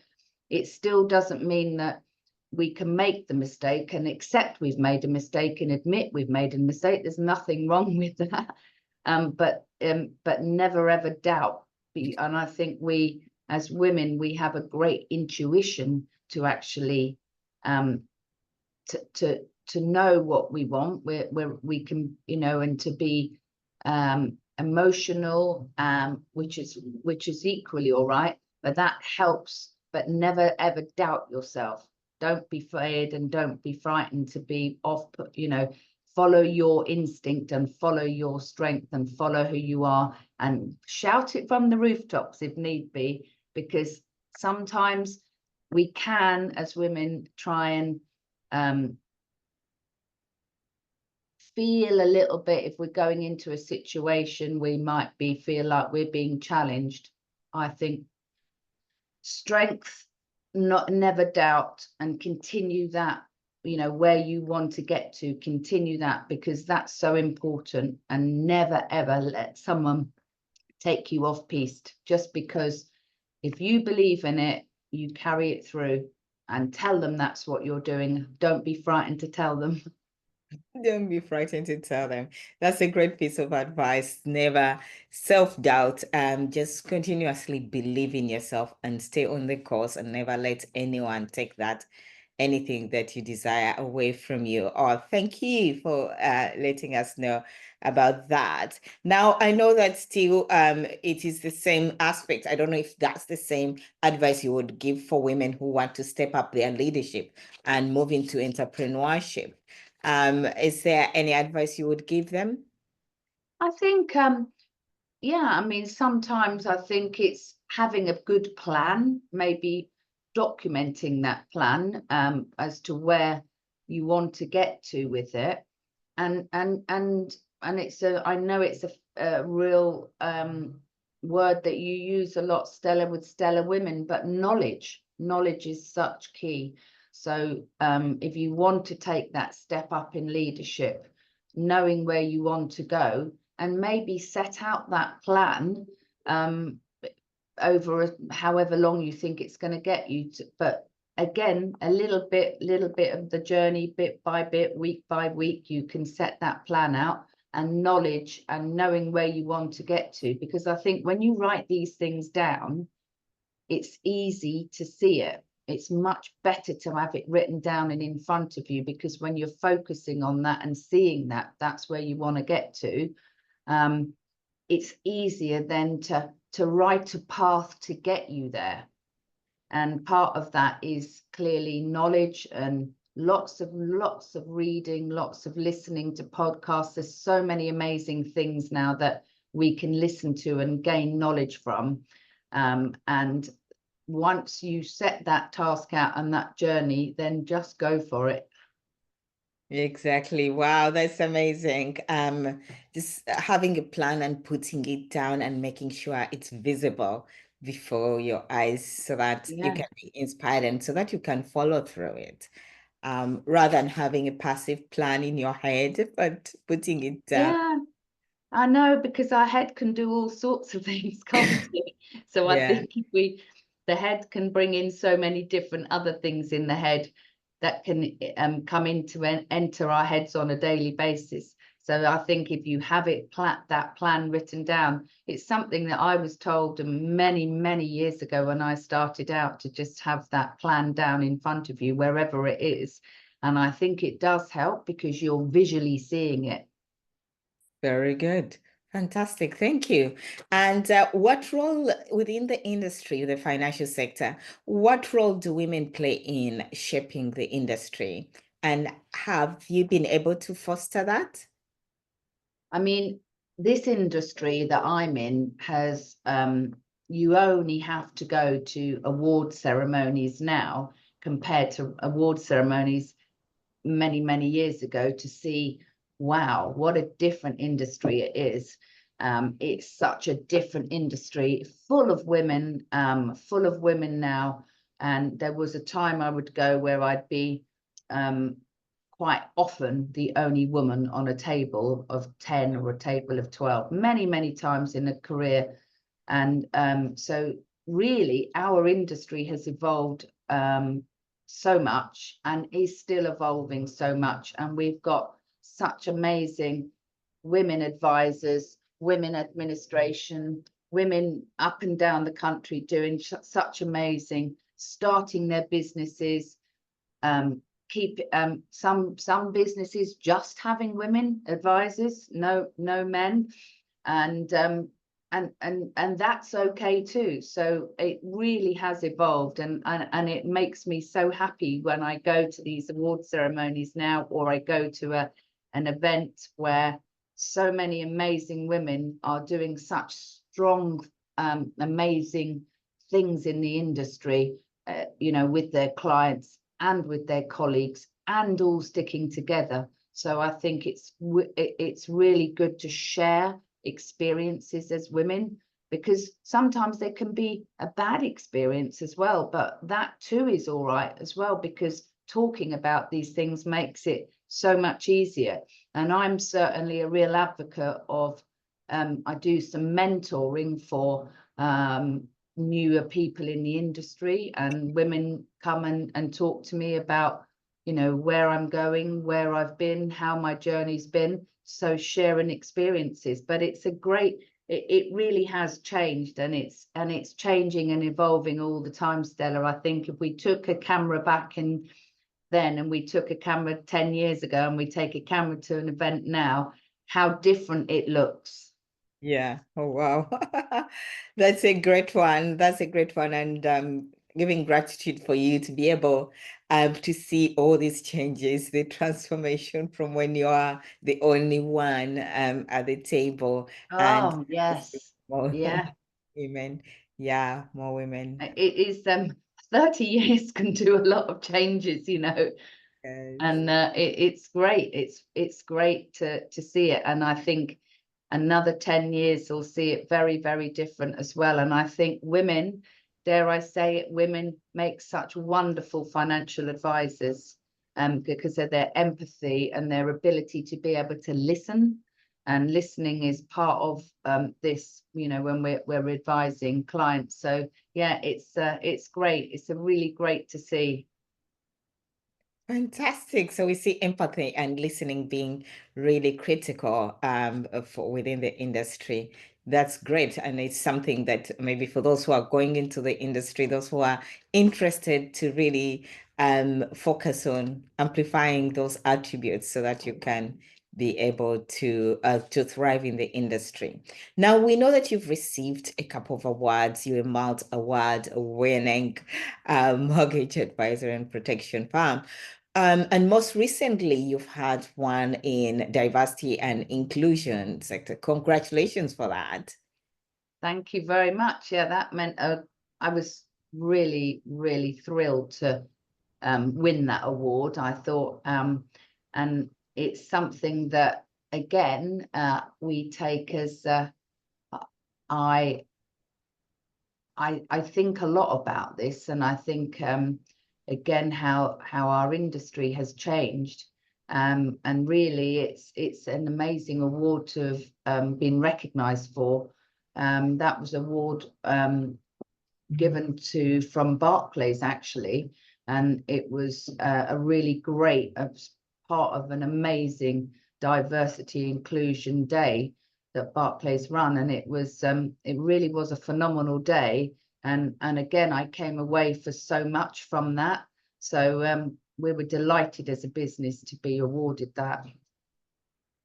it still doesn't mean that we can make the mistake and accept we've made a mistake and admit we've made a mistake. There's nothing wrong with that. But never ever doubt. And I think we as women, we have a great intuition to actually to know what we want. We can, you know, and to be emotional, which is equally all right, but that helps. But never ever doubt yourself. Don't be afraid and don't be frightened to be off, you know. Follow your instinct and follow your strength and follow who you are, and shout it from the rooftops if need be, because sometimes we can, as women, try and feel a little bit, if we're going into a situation we might feel like we're being challenged. I think strength, never doubt, and continue that, you know, where you want to get to, continue that, because that's so important. And never ever let someone take you off piste, just because if you believe in it, you carry it through, and tell them that's what you're doing. Don't be frightened to tell them. Don't be frightened to tell them. That's a great piece of advice. Never self-doubt. Just continuously believe in yourself and stay on the course, and never let anyone take anything that you desire away from you. Oh, thank you for letting us know about that. Now, I know that still it is the same aspect. I don't know if that's the same advice you would give for women who want to step up their leadership and move into entrepreneurship. Is there any advice you would give them? I think yeah, I mean, sometimes I think it's having a good plan, maybe documenting that plan as to where you want to get to with it. And it's I know it's a real word that you use a lot, Stella, with Stellar Women, but knowledge is such key. So if you want to take that step up in leadership, knowing where you want to go, and maybe set out that plan over however long you think it's going to get you to. But again, a little bit of the journey, bit by bit, week by week, you can set that plan out. and knowledge and knowing where you want to get to. Because I think when you write these things down, it's easy to see it. It's much better to have it written down and in front of you, because when you're focusing on that and seeing that, that's where you want to get to. It's easier then to write a path to get you there. And part of that is clearly knowledge and lots of reading, lots of listening to podcasts. There's so many amazing things now that we can listen to and gain knowledge from. And once you set that task out and that journey, then just go for it. Exactly. Wow, that's amazing. Just having a plan and putting it down and making sure it's visible before your eyes so that you Yeah. can be inspired and so that you can follow through it. Rather than having a passive plan in your head, but putting it down. Yeah, I know, because our head can do all sorts of things, can't it? So I Yeah. think if the head can bring in so many different other things in the head that can come into and enter our heads on a daily basis. So I think if you have that plan written down, it's something that I was told many, many years ago when I started out, to just have that plan down in front of you wherever it is. And I think it does help because you're visually seeing it. Very good. Fantastic. Thank you. And what role within the industry, the financial sector, what role do women play in shaping the industry? And have you been able to foster that? I mean, this industry that I'm in has, you only have to go to award ceremonies now compared to award ceremonies many, many years ago to see, wow, what a different industry it is. It's such a different industry, full of women now. And there was a time I would go where I'd be quite often the only woman on a table of 10 or a table of 12, many, many times in a career. And so really our industry has evolved so much and is still evolving so much. And we've got such amazing women advisors, women administration, women up and down the country doing such amazing, starting their businesses, some businesses just having women advisors, no men, and that's okay too. So it really has evolved, and it makes me so happy when I go to these award ceremonies now, or I go to an event where so many amazing women are doing such strong, amazing things in the industry, with their clients and with their colleagues, and all sticking together. So I think it's really good to share experiences as women, because sometimes there can be a bad experience as well, but that too is all right as well, because talking about these things makes it so much easier. And I'm certainly a real advocate of, I do some mentoring for newer people in the industry, and women come and talk to me about, where I'm going, where I've been, how my journey's been. So sharing experiences, but it's it really has changed, and it's changing and evolving all the time, Stella. I think if we took a camera back in then and we took a camera 10 years ago and we take a camera to an event now, how different it looks. Yeah. Oh, wow. That's a great one. That's a great one. And giving gratitude for you to be able to see all these changes, the transformation from when you are the only one at the table, and Oh, yes. more Yeah. women. Yeah, more women. It is 30 years can do a lot of changes, Yes. and it's great. It's great to see it, and I think another 10 years will see it very, very different as well. And I think women, dare I say it, women make such wonderful financial advisors, because of their empathy and their ability to be able to listen. And listening is part of this, when we're advising clients. So yeah, it's great. It's a really great to see. Fantastic. So we see empathy and listening being really critical for within the industry. That's great. And it's something that maybe for those who are going into the industry, those who are interested to really focus on amplifying those attributes so that you can be able to thrive in the industry. Now we know that you've received a couple of awards. You're a Malt Award winning mortgage advisor and protection firm. And most recently, you've had one in diversity and inclusion sector. Congratulations for that. Thank you very much. Yeah, that meant I was really, really thrilled to win that award. I thought, and it's something that again we take as I think a lot about this, and I think again how our industry has changed, and really it's an amazing award to have been recognised for. That was an award given from Barclays actually, and it was a really great part of an amazing diversity inclusion day that Barclays run, and it really was a phenomenal day, and again I came away for so much from that, so we were delighted as a business to be awarded that.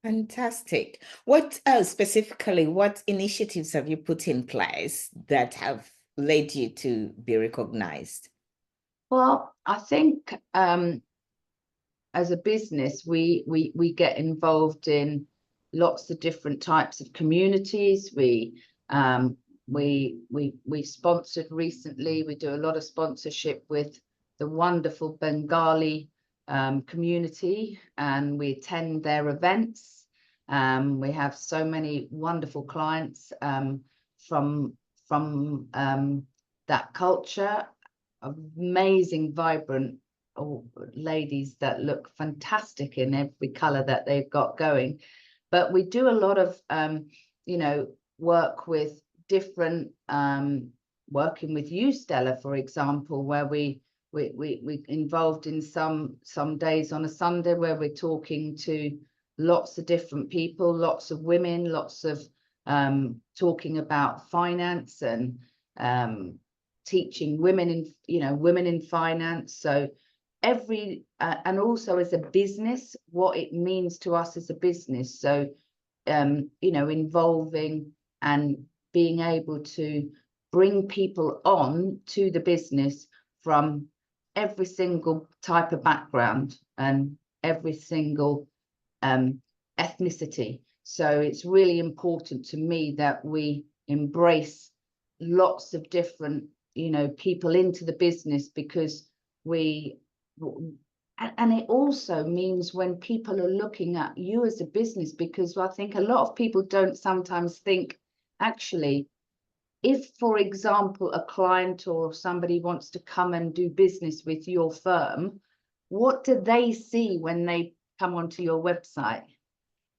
Fantastic. What specifically, what initiatives have you put in place that have led you to be recognized? Well, I think as a business, we get involved in lots of different types of communities. We sponsored recently. We do a lot of sponsorship with the wonderful Bengali community, and we attend their events. We have so many wonderful clients from that culture, amazing, vibrant ladies that look fantastic in every color that they've got going. But we do a lot of work with different working with you, Stella, for example, where we involved in some days on a Sunday where we're talking to lots of different people, lots of women, lots of talking about finance and teaching women in finance. So every and also as a business, what it means to us as a business. So involving and being able to bring people on to the business from every single type of background and every single ethnicity. So it's really important to me that we embrace lots of different people into the business, because and it also means when people are looking at you as a business, because I think a lot of people don't sometimes think, actually, if, for example, a client or somebody wants to come and do business with your firm, what do they see when they come onto your website?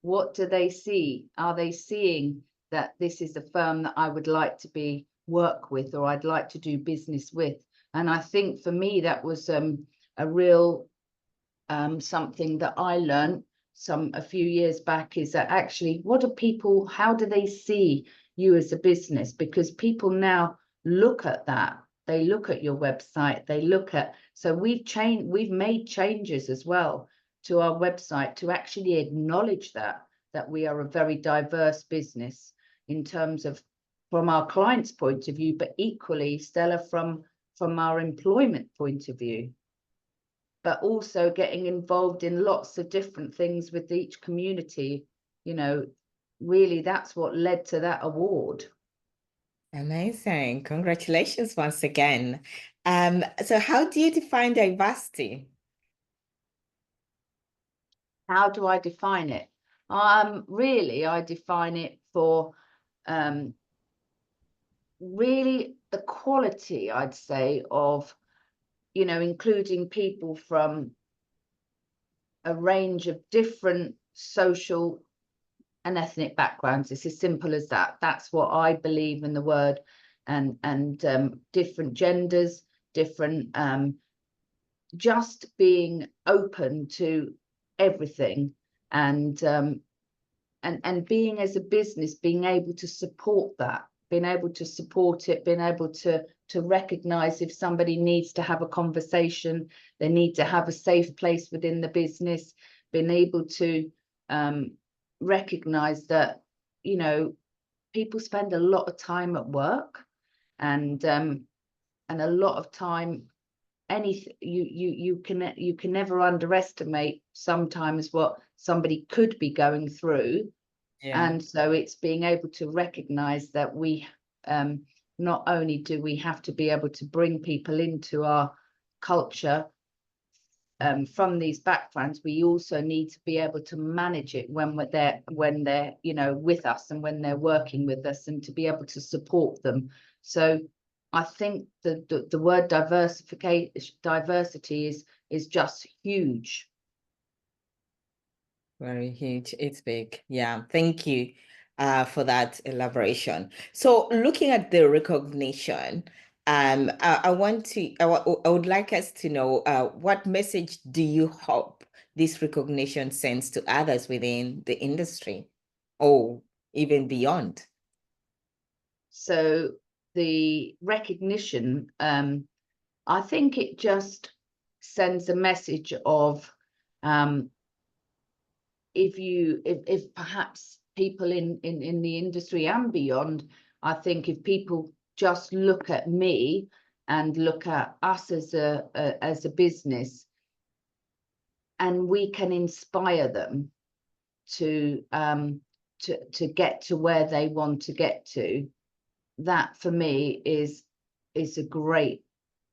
What do they see? Are they seeing that this is a firm that I would like to work with, or I'd like to do business with? And I think for me, that was a real something that I learned a few years back, is that actually, how do they see you as a business? Because people now look at that. They look at your website, so we've made changes as well to our website to actually acknowledge that we are a very diverse business in terms of from our clients' point of view, but equally, Stella, from our employment point of view, but also getting involved in lots of different things with each community. Really, that's what led to that award. Amazing. Congratulations once again. So how do you define diversity? How do I define it? Really, I define it for really the quality, I'd say, of including people from a range of different social and ethnic backgrounds. It's as simple as that. That's what I believe in the word, and different genders, different just being open to everything, and being, as a business, being able to support that, being able to support it, being able to recognize if somebody needs to have a conversation, they need to have a safe place within the business, being able to recognize that, you know, people spend a lot of time at work, and a lot of time, anything, you can never underestimate sometimes what somebody could be going through. Yeah. And so it's being able to recognize that we not only do we have to be able to bring people into our culture from these backgrounds, we also need to be able to manage it when they're you know, with us, and when they're working with us, and to be able to support them. So I think the word diversity is just huge. Very huge. It's big. Yeah. Thank you for that elaboration. So looking at the recognition, I would like us to know what message do you hope this recognition sends to others within the industry, or even beyond? So the recognition, I think it just sends a message of if perhaps people in the industry and beyond, I think if people just look at me and look at us as a business, and we can inspire them to get to where they want to get to, that for me is a great,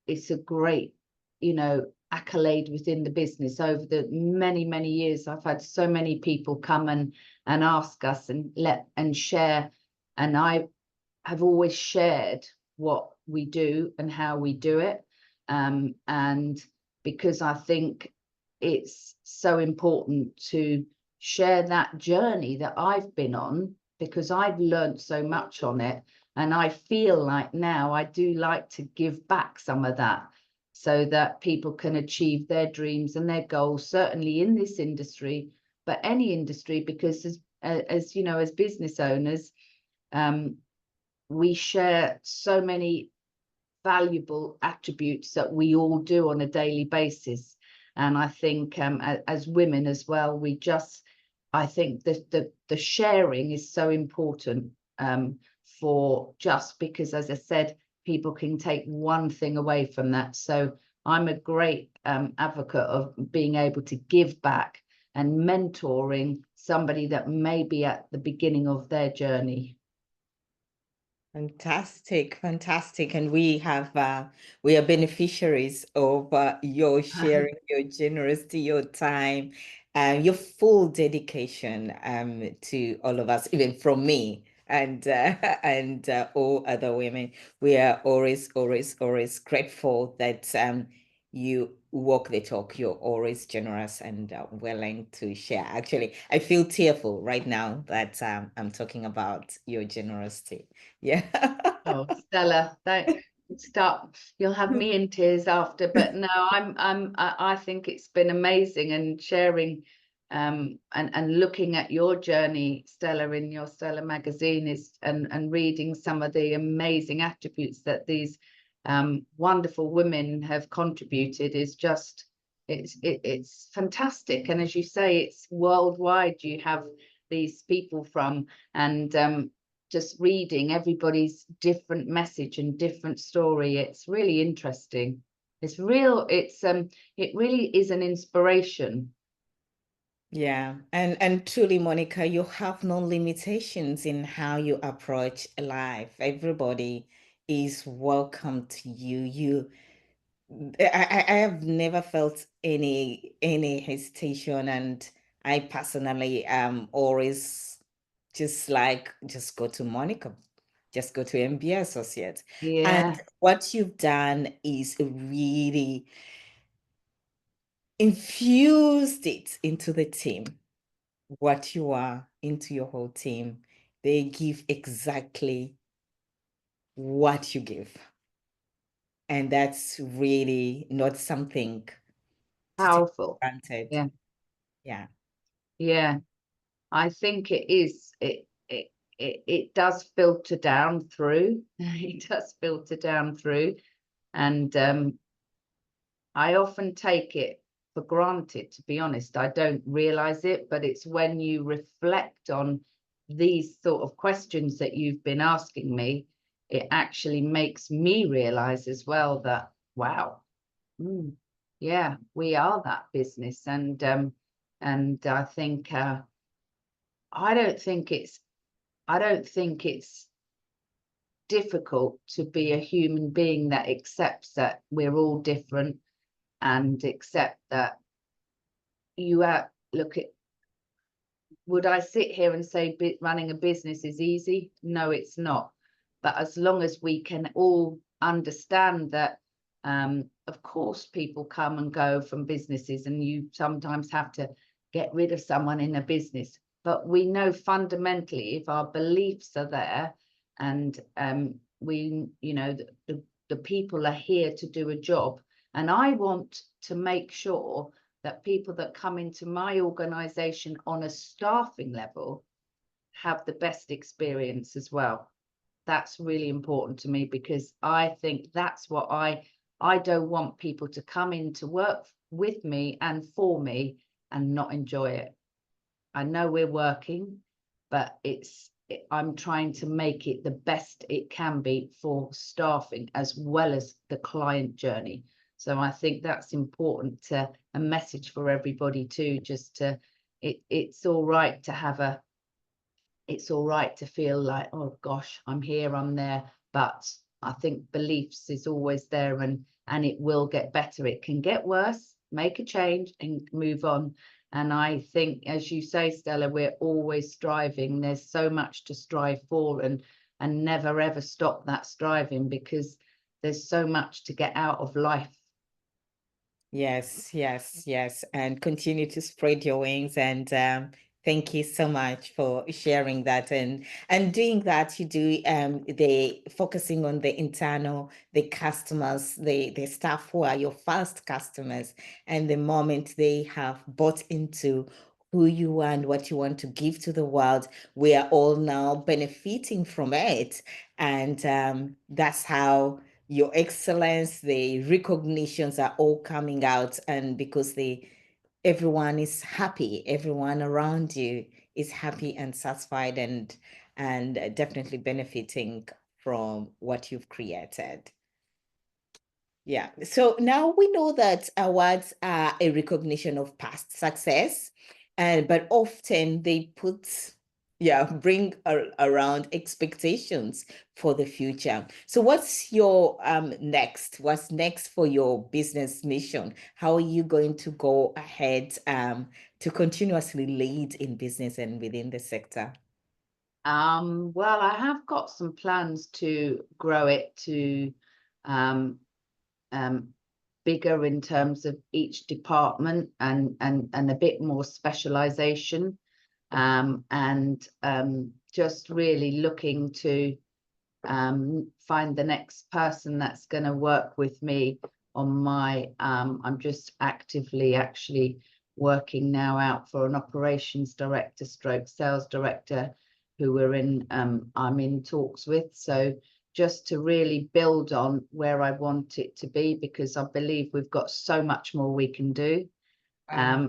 it's a great, you know, accolade within the business. Over the many years, I've had so many people come and ask us and share, and I have always shared what we do and how we do it, and because I think it's so important to share that journey that I've been on, because I've learned so much on it, and I feel like now I do like to give back some of that, so that people can achieve their dreams and their goals, certainly in this industry, but any industry, because as you know, as business owners, we share so many valuable attributes that we all do on a daily basis. And I think as women as well, I think that the sharing is so important, for just because, as I said, people can take one thing away from that. So I'm a great advocate of being able to give back and mentoring somebody that may be at the beginning of their journey. Fantastic, fantastic. And we are beneficiaries of your sharing, your generosity, your time, your full dedication to all of us, even from me and all other women. We are always grateful that you walk the talk. You're always generous and willing to share. Actually, I feel tearful right now that I'm talking about your generosity. Yeah. Oh, Stella, don't stop. You'll have me in tears after. But no, I think it's been amazing, and sharing and looking at your journey, Stella, in your Stella magazine, is and reading some of the amazing attributes that these wonderful women have contributed is just, it's fantastic. And as you say, it's worldwide you have these people from, and just reading everybody's different message and different story. It's really interesting. It's real. It really is an inspiration. Yeah, and truly, Monica, you have no limitations in how you approach life. Everybody is welcome to you. I have never felt any hesitation, and I personally am always just go to Monica, just go to MBA Associates. And Yeah. what you've done is really infused it into the team, what you are, into your whole team. They give exactly what you give. And that's really not something Powerful. Granted. Yeah. Yeah. Yeah. I think it is. It does filter down through. It does filter down through. And I often take it for granted, to be honest. I don't realize it, but it's when you reflect on these sort of questions that you've been asking me, it actually makes me realize as well that, wow, yeah, we are that business. And I think I don't think it's difficult to be a human being that accepts that we're all different and accept that you look at, would I sit here and say running a business is easy? No, it's not. But as long as we can all understand that, of course, people come and go from businesses, and you sometimes have to get rid of someone in a business. But we know fundamentally, if our beliefs are there, and we, you know, the people are here to do a job, and I want to make sure that people that come into my organization on a staffing level have the best experience as well. That's really important to me, because I think that's what I don't want people to come in to work with me and for me and not enjoy it. I know we're working, but I'm trying to make it the best it can be for staffing as well as the client journey. So I think that's important, to a message for everybody too, just to, it's all right to have it's all right to feel like, oh gosh, I'm here, I'm there. But I think beliefs is always there, and it will get better. It can get worse, make a change and move on. And I think, as you say, Stella, we're always striving. There's so much to strive for, and never ever stop that striving, because there's so much to get out of life. Yes, yes, yes. And continue to spread your wings. And thank you so much for sharing that, and doing that. You do the focusing on the internal, the customers, the staff who are your first customers, and the moment they have bought into who you are and what you want to give to the world, we are all now benefiting from it. And that's how your excellence, the recognitions are all coming out, and because everyone is happy, everyone around you is happy and satisfied, and definitely benefiting from what you've created. Yeah. So now we know that awards are a recognition of past success, but often they bring around expectations for the future. So what's your what's next for your business mission? How are you going to go ahead to continuously lead in business and within the sector? Well, I have got some plans to grow it to bigger in terms of each department, and a bit more specialization, and just really looking to find the next person that's going to work with me on my I'm just actively actually working now out for an operations director stroke sales director who I'm in talks with. So just to really build on where I want it to be, because I believe we've got so much more we can do.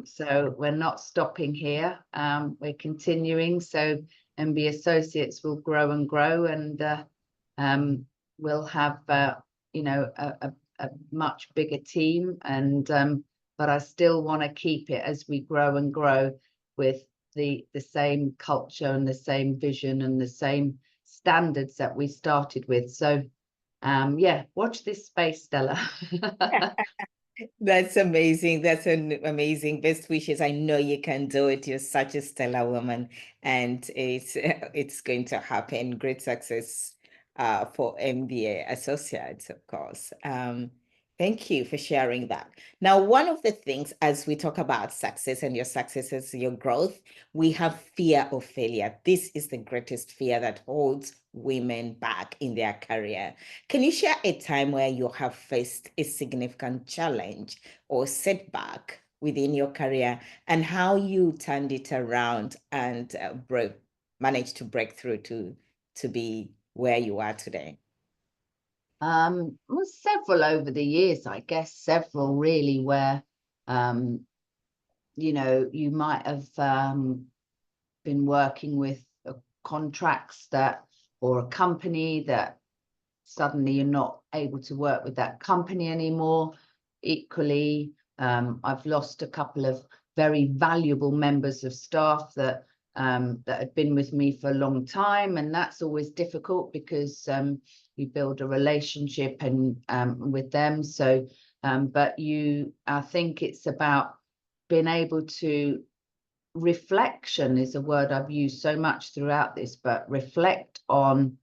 So we're not stopping here. We're continuing. So MB Associates will grow and grow, and we'll have you know, a much bigger team, and but I still want to keep it, as we grow and grow, with the same culture and the same vision and the same standards that we started with. So yeah, watch this space, Stella. That's amazing. That's an amazing. Best wishes. I know you can do it. You're such a stellar woman, and it's going to happen. Great success for MBA Associates, of course. Thank you for sharing that. Now, one of the things as we talk about success and your successes, your growth, we have fear of failure. This is the greatest fear that holds women back in their career. Can you share a time where you have faced a significant challenge or setback within your career and how you turned it around and managed to break through to be where you are today? Well, several over the years, I guess, several really where, you know, you might have been working with contracts that, or a company that suddenly you're not able to work with that company anymore. Equally, I've lost a couple of very valuable members of staff that that had been with me for a long time, and that's always difficult because you build a relationship and with them. So, but I think it's about being able to, reflection is a word I've used so much throughout this, but reflect on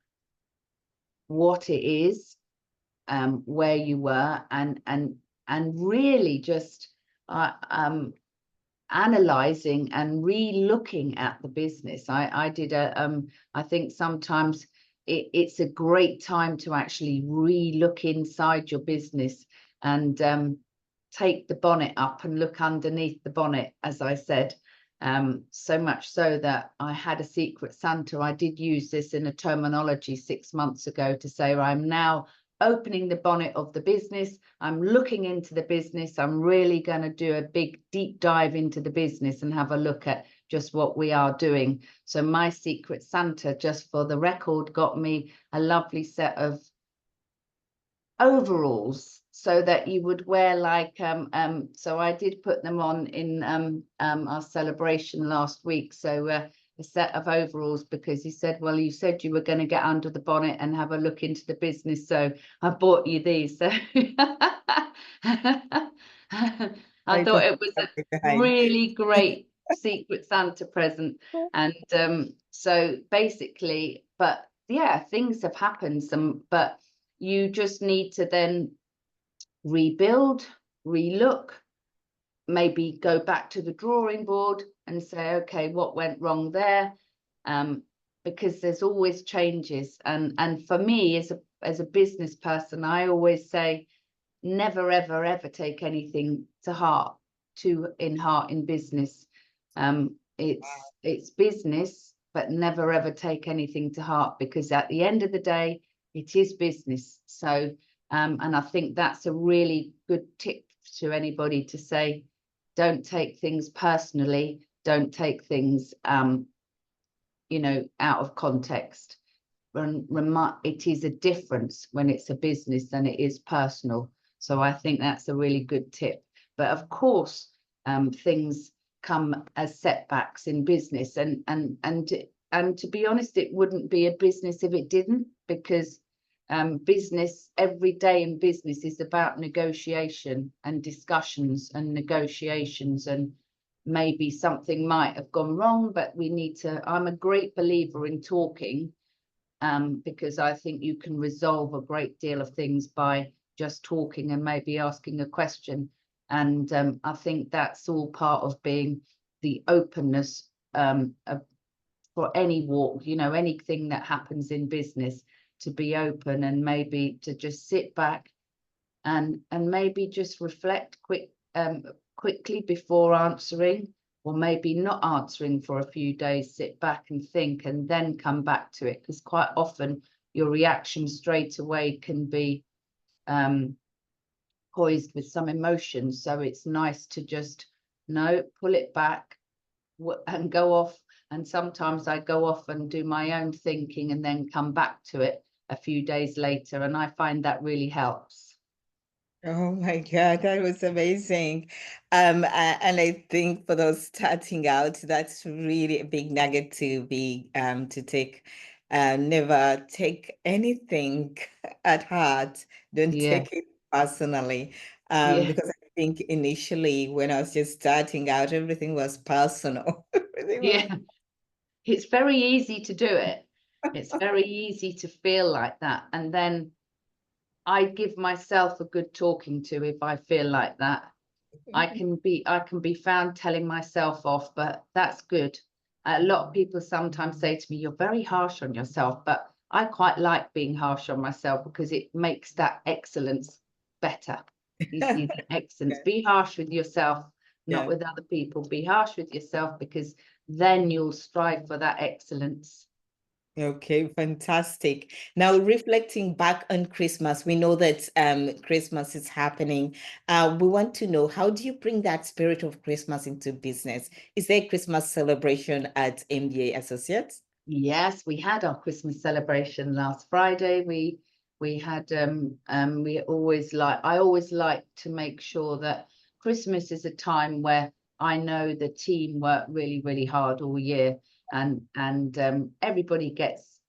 what it is, where you were, and really just analyzing and re-looking at the business. I did I think sometimes it's a great time to actually re-look inside your business and take the bonnet up and look underneath the bonnet, as I said. So much so that I had a secret Santa. I did use this in a terminology 6 months ago to say I'm now opening the bonnet of the business. I'm looking into the business. I'm really going to do a big deep dive into the business and have a look at just what we are doing. So my secret Santa, just for the record, got me a lovely set of overalls so that you would wear like so I did put them on in our celebration last week. So a set of overalls, because he said, well, you said you were going to get under the bonnet and have a look into the business, so I bought you these. So I thought it was a really great secret Santa present. And so basically, but yeah, things have happened, but you just need to then rebuild, relook, maybe go back to the drawing board and say, okay, what went wrong there? Because there's always changes. And for me, as a business person, I always say, never, ever, ever take anything to heart, in business. It's business, but never, ever take anything to heart, because at the end of the day, it is business. So, and I think that's a really good tip to anybody to say, don't take things personally, don't take things, you know, out of context. It is a difference when it's a business than it is personal. So I think that's a really good tip. But of course, things come as setbacks in business, and to be honest, it wouldn't be a business if it didn't, because business, every day in business is about negotiation and discussions and negotiations, and maybe something might have gone wrong, but we need to, I'm a great believer in talking, because I think you can resolve a great deal of things by just talking and maybe asking a question. And I think that's all part of being the openness for any walk, you know, anything that happens in business, to be open and maybe to just sit back and maybe just reflect quickly before answering, or maybe not answering for a few days, sit back and think and then come back to it, because quite often your reaction straight away can be poised with some emotions. So it's nice to just pull it back and go off. And sometimes I go off and do my own thinking and then come back to it a few days later, and I find that really helps. Oh my God, that was amazing. And I think for those starting out, that's really a big nugget to be to take. Never take anything at heart. Don't Yeah, take it personally. yeah, Because I think initially when I was just starting out, everything was personal. Everything was yeah. It's very easy to do it. It's very easy to feel like that. And then I give myself a good talking to if I feel like that. I can be found telling myself off, but that's good. A lot of people sometimes say to me, "You're very harsh on yourself," but I quite like being harsh on myself because it makes that excellence better. You see, the excellence. Okay. Be harsh with yourself, not Yeah. with other people. Be harsh with yourself because then you'll strive for that excellence. Okay, fantastic. Now, reflecting back on Christmas, we know that Christmas is happening. We want to know, how do you bring that spirit of Christmas into business? Is there a Christmas celebration at MBA Associates? Yes, we had our Christmas celebration last Friday. We had we always I always like to make sure that Christmas is a time where I know the team work really, really hard all year, and everybody gets,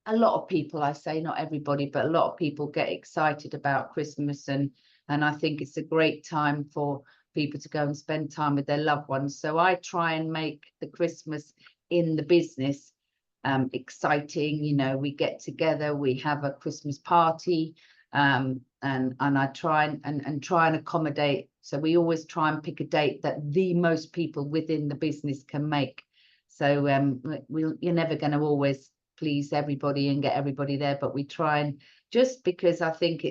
a lot of people, I say not everybody, but a lot of people get excited about Christmas, and I think it's a great time for people to go and spend time with their loved ones. So I try and make the Christmas in the business exciting. You know, we get together, we have a Christmas party, and I try and try and accommodate. So we always try and pick a date that the most people within the business can make. So you're never going to always please everybody and get everybody there, but we try, and just because I think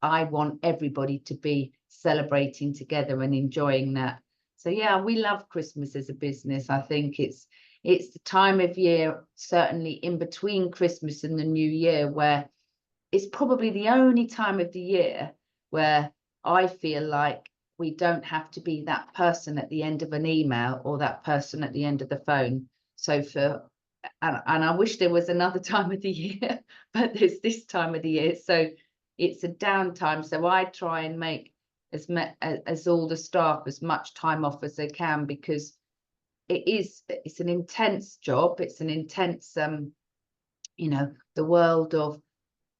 I want everybody to be celebrating together and enjoying that. So yeah, we love Christmas as a business. I think it's the time of year, certainly in between Christmas and the New Year, where it's probably the only time of the year where I feel like we don't have to be that person at the end of an email or that person at the end of the phone. So and I wish there was another time of the year, but there's this time of the year. So it's a downtime. So I try and make as all the staff as much time off as they can, because it's an intense job. It's an intense, you know, the world of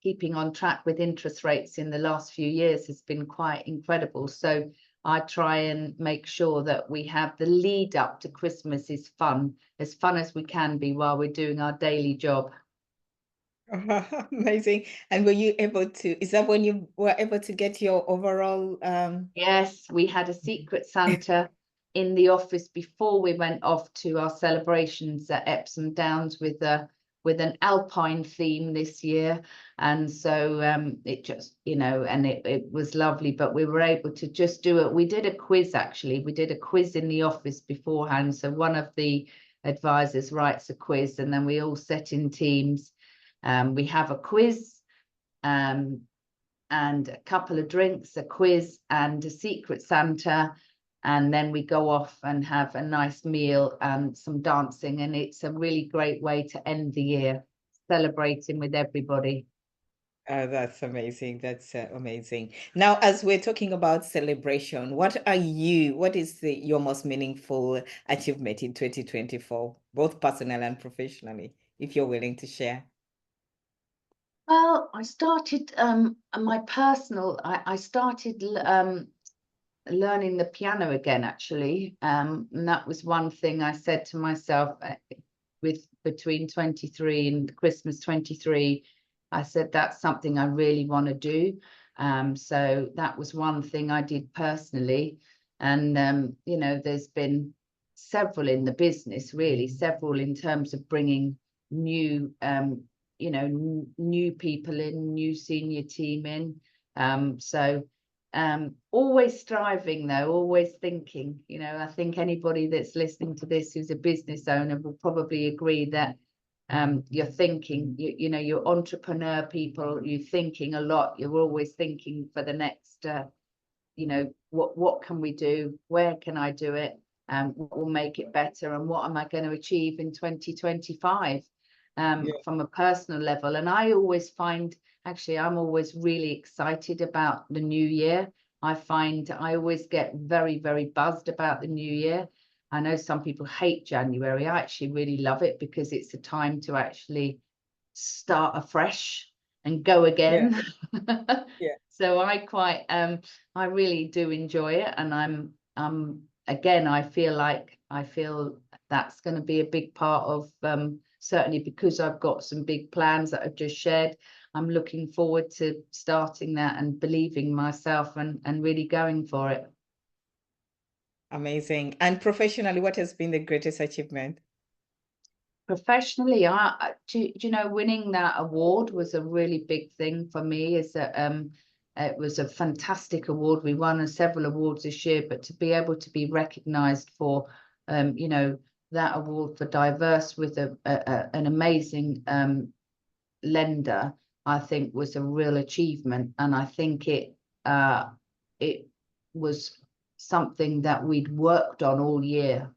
keeping on track with interest rates in the last few years has been quite incredible. So I try and make sure that we have the lead up to Christmas is as fun as we can be while we're doing our daily job. Amazing. And were you able to, is that when you were able to get your overall Yes, we had a secret Santa in the office before we went off to our celebrations at Epsom Downs with an alpine theme this year, and so it just, you know, and it was lovely. But we were able to just do it. We did a quiz, actually. We did a quiz in the office beforehand. So one of the advisors writes a quiz, and then we all set in teams. We have a quiz, and a couple of drinks, a quiz, and a secret Santa. And then we go off and have a nice meal and some dancing. And it's a really great way to end the year, celebrating with everybody. that's amazing. That's amazing. Now, as we're talking about celebration, what is your most meaningful achievement in 2024, both personal and professionally, if you're willing to share? Well, I started my personal, I started learning the piano again, actually. And that was one thing I said to myself with between 23 and Christmas 23. I said, that's something I really want to do. So that was one thing I did personally. And, you know, there's been several in the business, really, several in terms of bringing new, you know, new people in, new senior team in. Always striving, though, always thinking. You know, I think anybody that's listening to this who's a business owner will probably agree that you're thinking, you know, you're entrepreneur people, you're thinking a lot. You're always thinking for the next, you know, what can we do? Where can I do it? What will make it better? And what am I going to achieve in 2025 from a personal level? And I always find, actually, I'm always really excited about the new year. I find I always get very, very buzzed about the new year. I know some people hate January. I actually really love it because it's a time to actually start afresh and go Yeah. again. Yeah. So I really do enjoy it. And again, I feel that's going to be a big part of, certainly because I've got some big plans that I've just shared. I'm looking forward to starting that and believing myself and really going for it. Amazing. And professionally, what has been the greatest achievement? Professionally, do you know, winning that award was a really big thing for me. Is that it was a fantastic award. We won several awards this year, but to be able to be recognised for, you know, that award for diverse with an amazing lender, I think was a real achievement, and I think it was something that we'd worked on all year.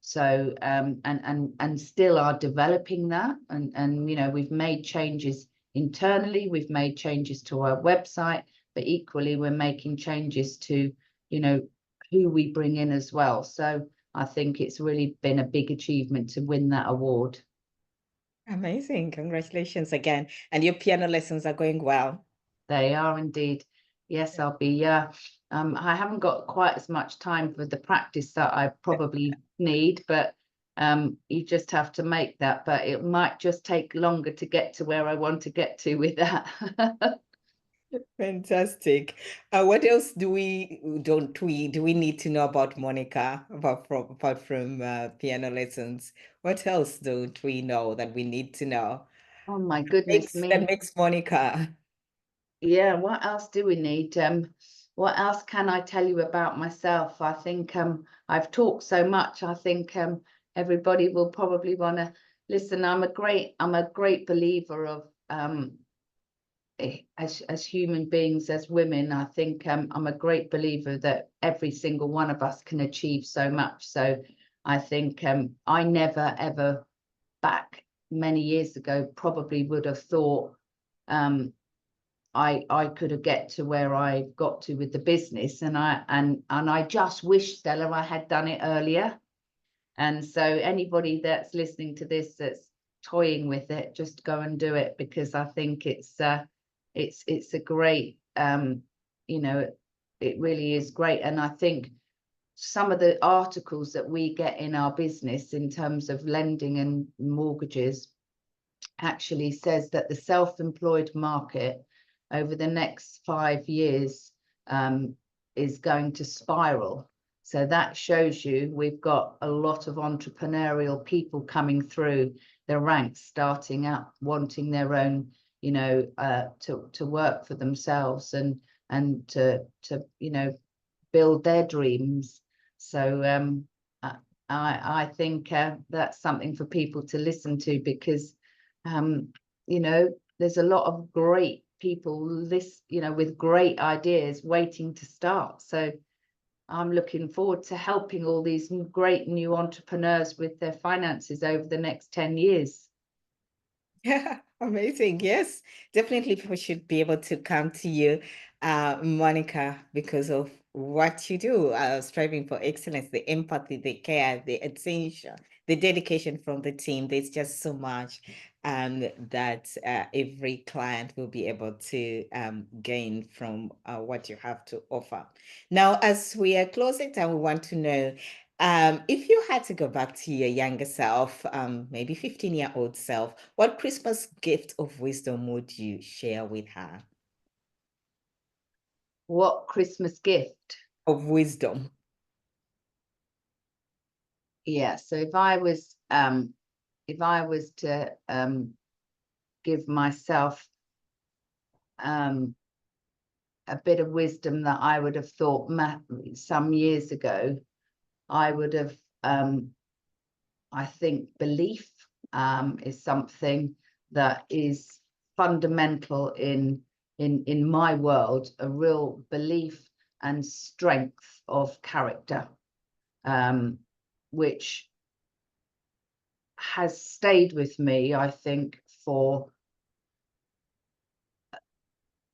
So and still are developing that, and you know, we've made changes internally, we've made changes to our website, but equally we're making changes to, you know, who we bring in as well. So I think it's really been a big achievement to win that award. Amazing. Congratulations again. And your piano lessons are going well. They are indeed. Yes, I'll be. I haven't got quite as much time for the practice that I probably need, but you just have to make that. But it might just take longer to get to where I want to get to with that. Fantastic. What else do we need to know about Monica apart from piano lessons? What else don't we know that we need to know? Oh my goodness That me. makes Monica. Yeah, what else do we need? What else can I tell you about myself? I think I've talked so much. I think everybody will probably want to listen. I'm a great believer of as human beings, as women. I think I'm a great believer that every single one of us can achieve so much. So I think I never ever back many years ago probably would have thought I could have get to where I got to with the business, and I just wish, Stella, I had done it earlier. And so anybody that's listening to this that's toying with it, just go and do it, because I think it's a great you know, it really is great. And I think some of the articles that we get in our business in terms of lending and mortgages actually says that the self-employed market over the next 5 years is going to spiral. So that shows you we've got a lot of entrepreneurial people coming through the ranks, starting out wanting their own, you know, to work for themselves and to you know, build their dreams. So I think that's something for people to listen to, because you know, there's a lot of great people you know, with great ideas waiting to start. So I'm looking forward to helping all these great new entrepreneurs with their finances over the next 10 years. Yeah, amazing. Yes, definitely people should be able to come to you, Monica, because of what you do, striving for excellence, the empathy, the care, the attention, the dedication from the team. There's just so much that every client will be able to gain from what you have to offer. Now, as we are closing down, we want to know, if you had to go back to your younger self, maybe 15-year-old self, what Christmas gift of wisdom would you share with her? What Christmas gift? Of wisdom. Yeah, so if I was to give myself a bit of wisdom that I would have thought some years ago, I would have I think belief is something that is fundamental in my world, a real belief and strength of character, which has stayed with me, I think, for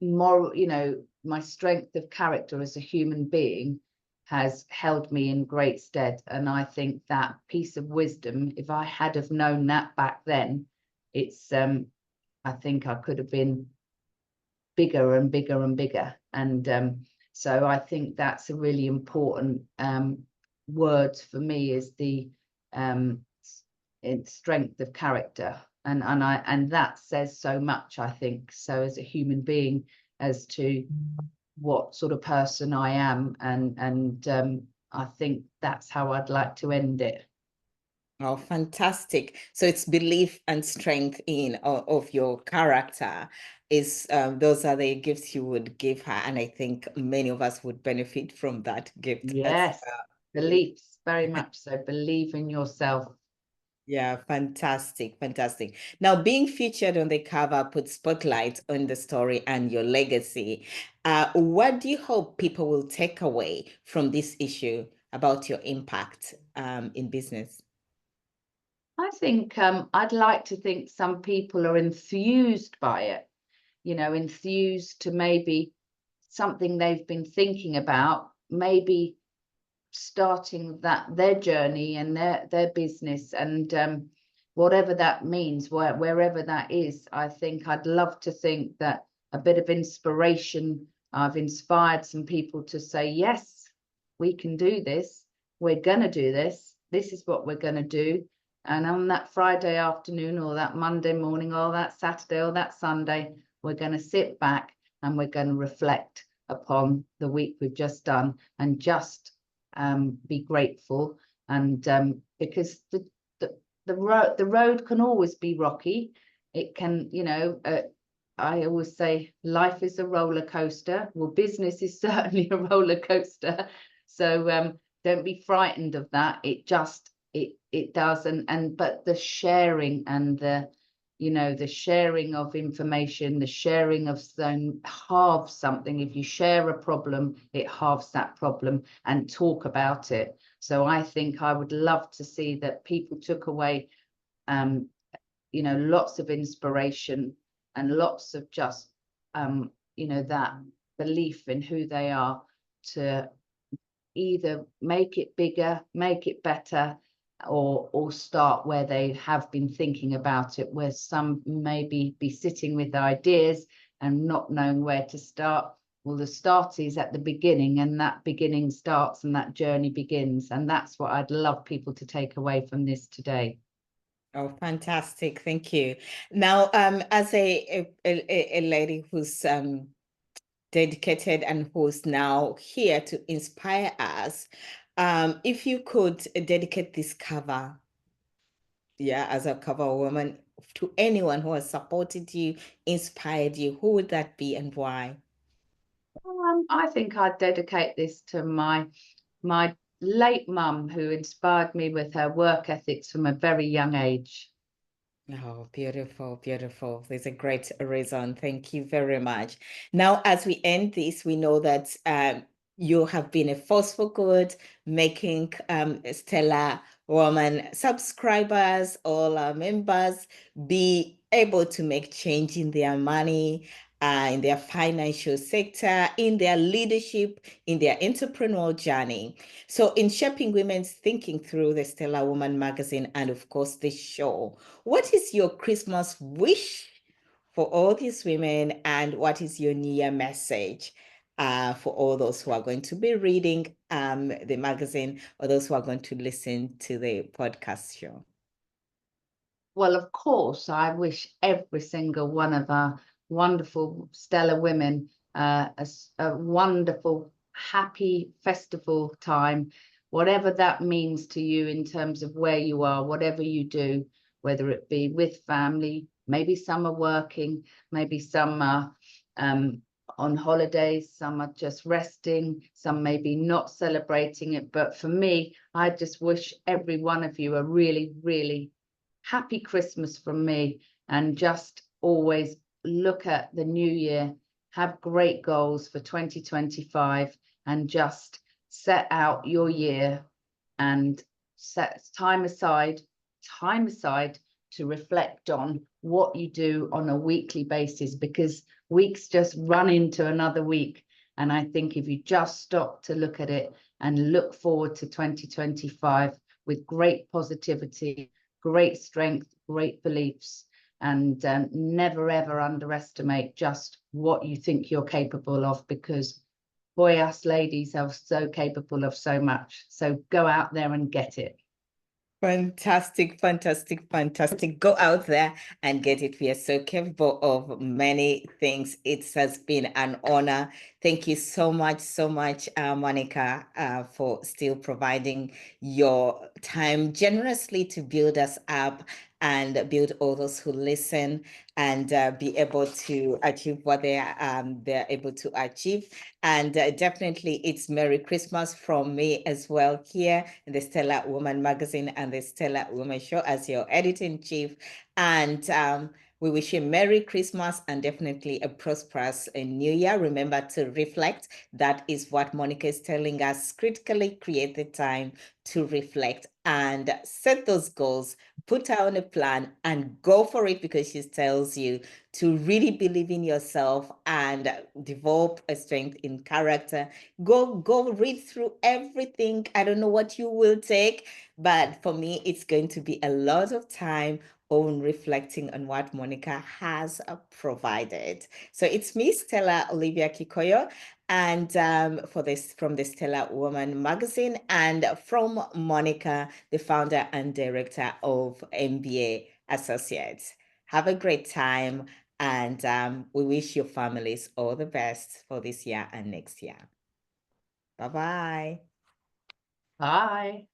moral, you know, my strength of character as a human being has held me in great stead. And I think that piece of wisdom, if I had have known that back then, it's I think I could have been bigger and bigger and bigger. And so I think that's a really important word for me, is the strength of character. And that says so much, I think, so as a human being, as to what sort of person I am, and I think that's how I'd like to end it. Oh, fantastic. So it's belief and strength in of your character is those are the gifts you would give her. And I think many of us would benefit from that gift as Yes, well. beliefs, very much so. Believe in yourself. Yeah, fantastic, fantastic. Now, being featured on the cover puts spotlight on the story and your legacy. What do you hope people will take away from this issue about your impact in business? I think I'd like to think some people are enthused by it, enthused to maybe something they've been thinking about, maybe starting their journey and their business, and whatever that means, wherever that is. I think I'd love to think that a bit of inspiration, I've inspired some people to say, yes, we can do this, we're gonna do this, this is what we're gonna do. And on that Friday afternoon, or that Monday morning, or that Saturday, or that Sunday, we're going to sit back and we're going to reflect upon the week we've just done, and just be grateful. And because the road can always be rocky. It can, I always say life is a roller coaster. Well, business is certainly a roller coaster. So don't be frightened of that. It does, but the sharing and the sharing of information, the sharing of halves something. If you share a problem, it halves that problem, and talk about it. So I think I would love to see that people took away lots of inspiration, and lots of just that belief in who they are, to either make it bigger, make it better, or start where they have been thinking about it, where some maybe be sitting with ideas and not knowing where to start. Well, the start is at the beginning, and that beginning starts, and that journey begins. And that's what I'd love people to take away from this today. Oh, fantastic. Thank you. Now, as a lady who's dedicated and who's now here to inspire us, if you could dedicate this cover, as a cover woman, to anyone who has supported you, inspired you, who would that be and why? I think I'd dedicate this to my late mum, who inspired me with her work ethics from a very young age. Oh, beautiful, beautiful. There's a great reason. Thank you very much. Now, as we end this, we know that you have been a force for good, making Stellar Woman subscribers, all our members, be able to make change in their money, in their financial sector, in their leadership, in their entrepreneurial journey. So in shaping women's thinking through the Stellar Woman magazine and, of course, this show, what is your Christmas wish for all these women, and what is your New Year message for all those who are going to be reading the magazine, or those who are going to listen to the podcast show? Well, of course, I wish every single one of our wonderful Stellar women a wonderful, happy festival time, whatever that means to you in terms of where you are, whatever you do, whether it be with family, maybe some are working, maybe some are on holidays, some are just resting, some maybe not celebrating it. But for me, I just wish every one of you a really, really happy Christmas from me, and just always look at the new year, have great goals for 2025, and just set out your year and set time aside to reflect on what you do on a weekly basis, because weeks just run into another week. And I think if you just stop to look at it and look forward to 2025 with great positivity, great strength, great beliefs, and never ever underestimate just what you think you're capable of, because boy, us ladies are so capable of so much. So go out there and get it. Fantastic, fantastic, fantastic. Go out there and get it. We are so capable of many things. It has been an honor. Thank you so much, Monica, for still providing your time generously to build us up and build others who listen and be able to achieve what they're able to achieve. And definitely it's Merry Christmas from me as well here in the Stellar Woman magazine and the Stellar Woman show as your editor-in-chief. And we wish you a Merry Christmas and definitely a prosperous New Year. Remember to reflect. That is what Monica is telling us. Critically create the time to reflect and set those goals, put down a plan and go for it, because she tells you to really believe in yourself and develop a strength in character. Go read through everything. I don't know what you will take, but for me, it's going to be a lot of time on reflecting on what Monica has provided. So it's me, Stella Olivia Kikoyo, and from the Stellar Woman magazine, and from Monica, the founder and director of MBA Associates. Have a great time, and we wish your families all the best for this year and next year. Bye-bye. Bye.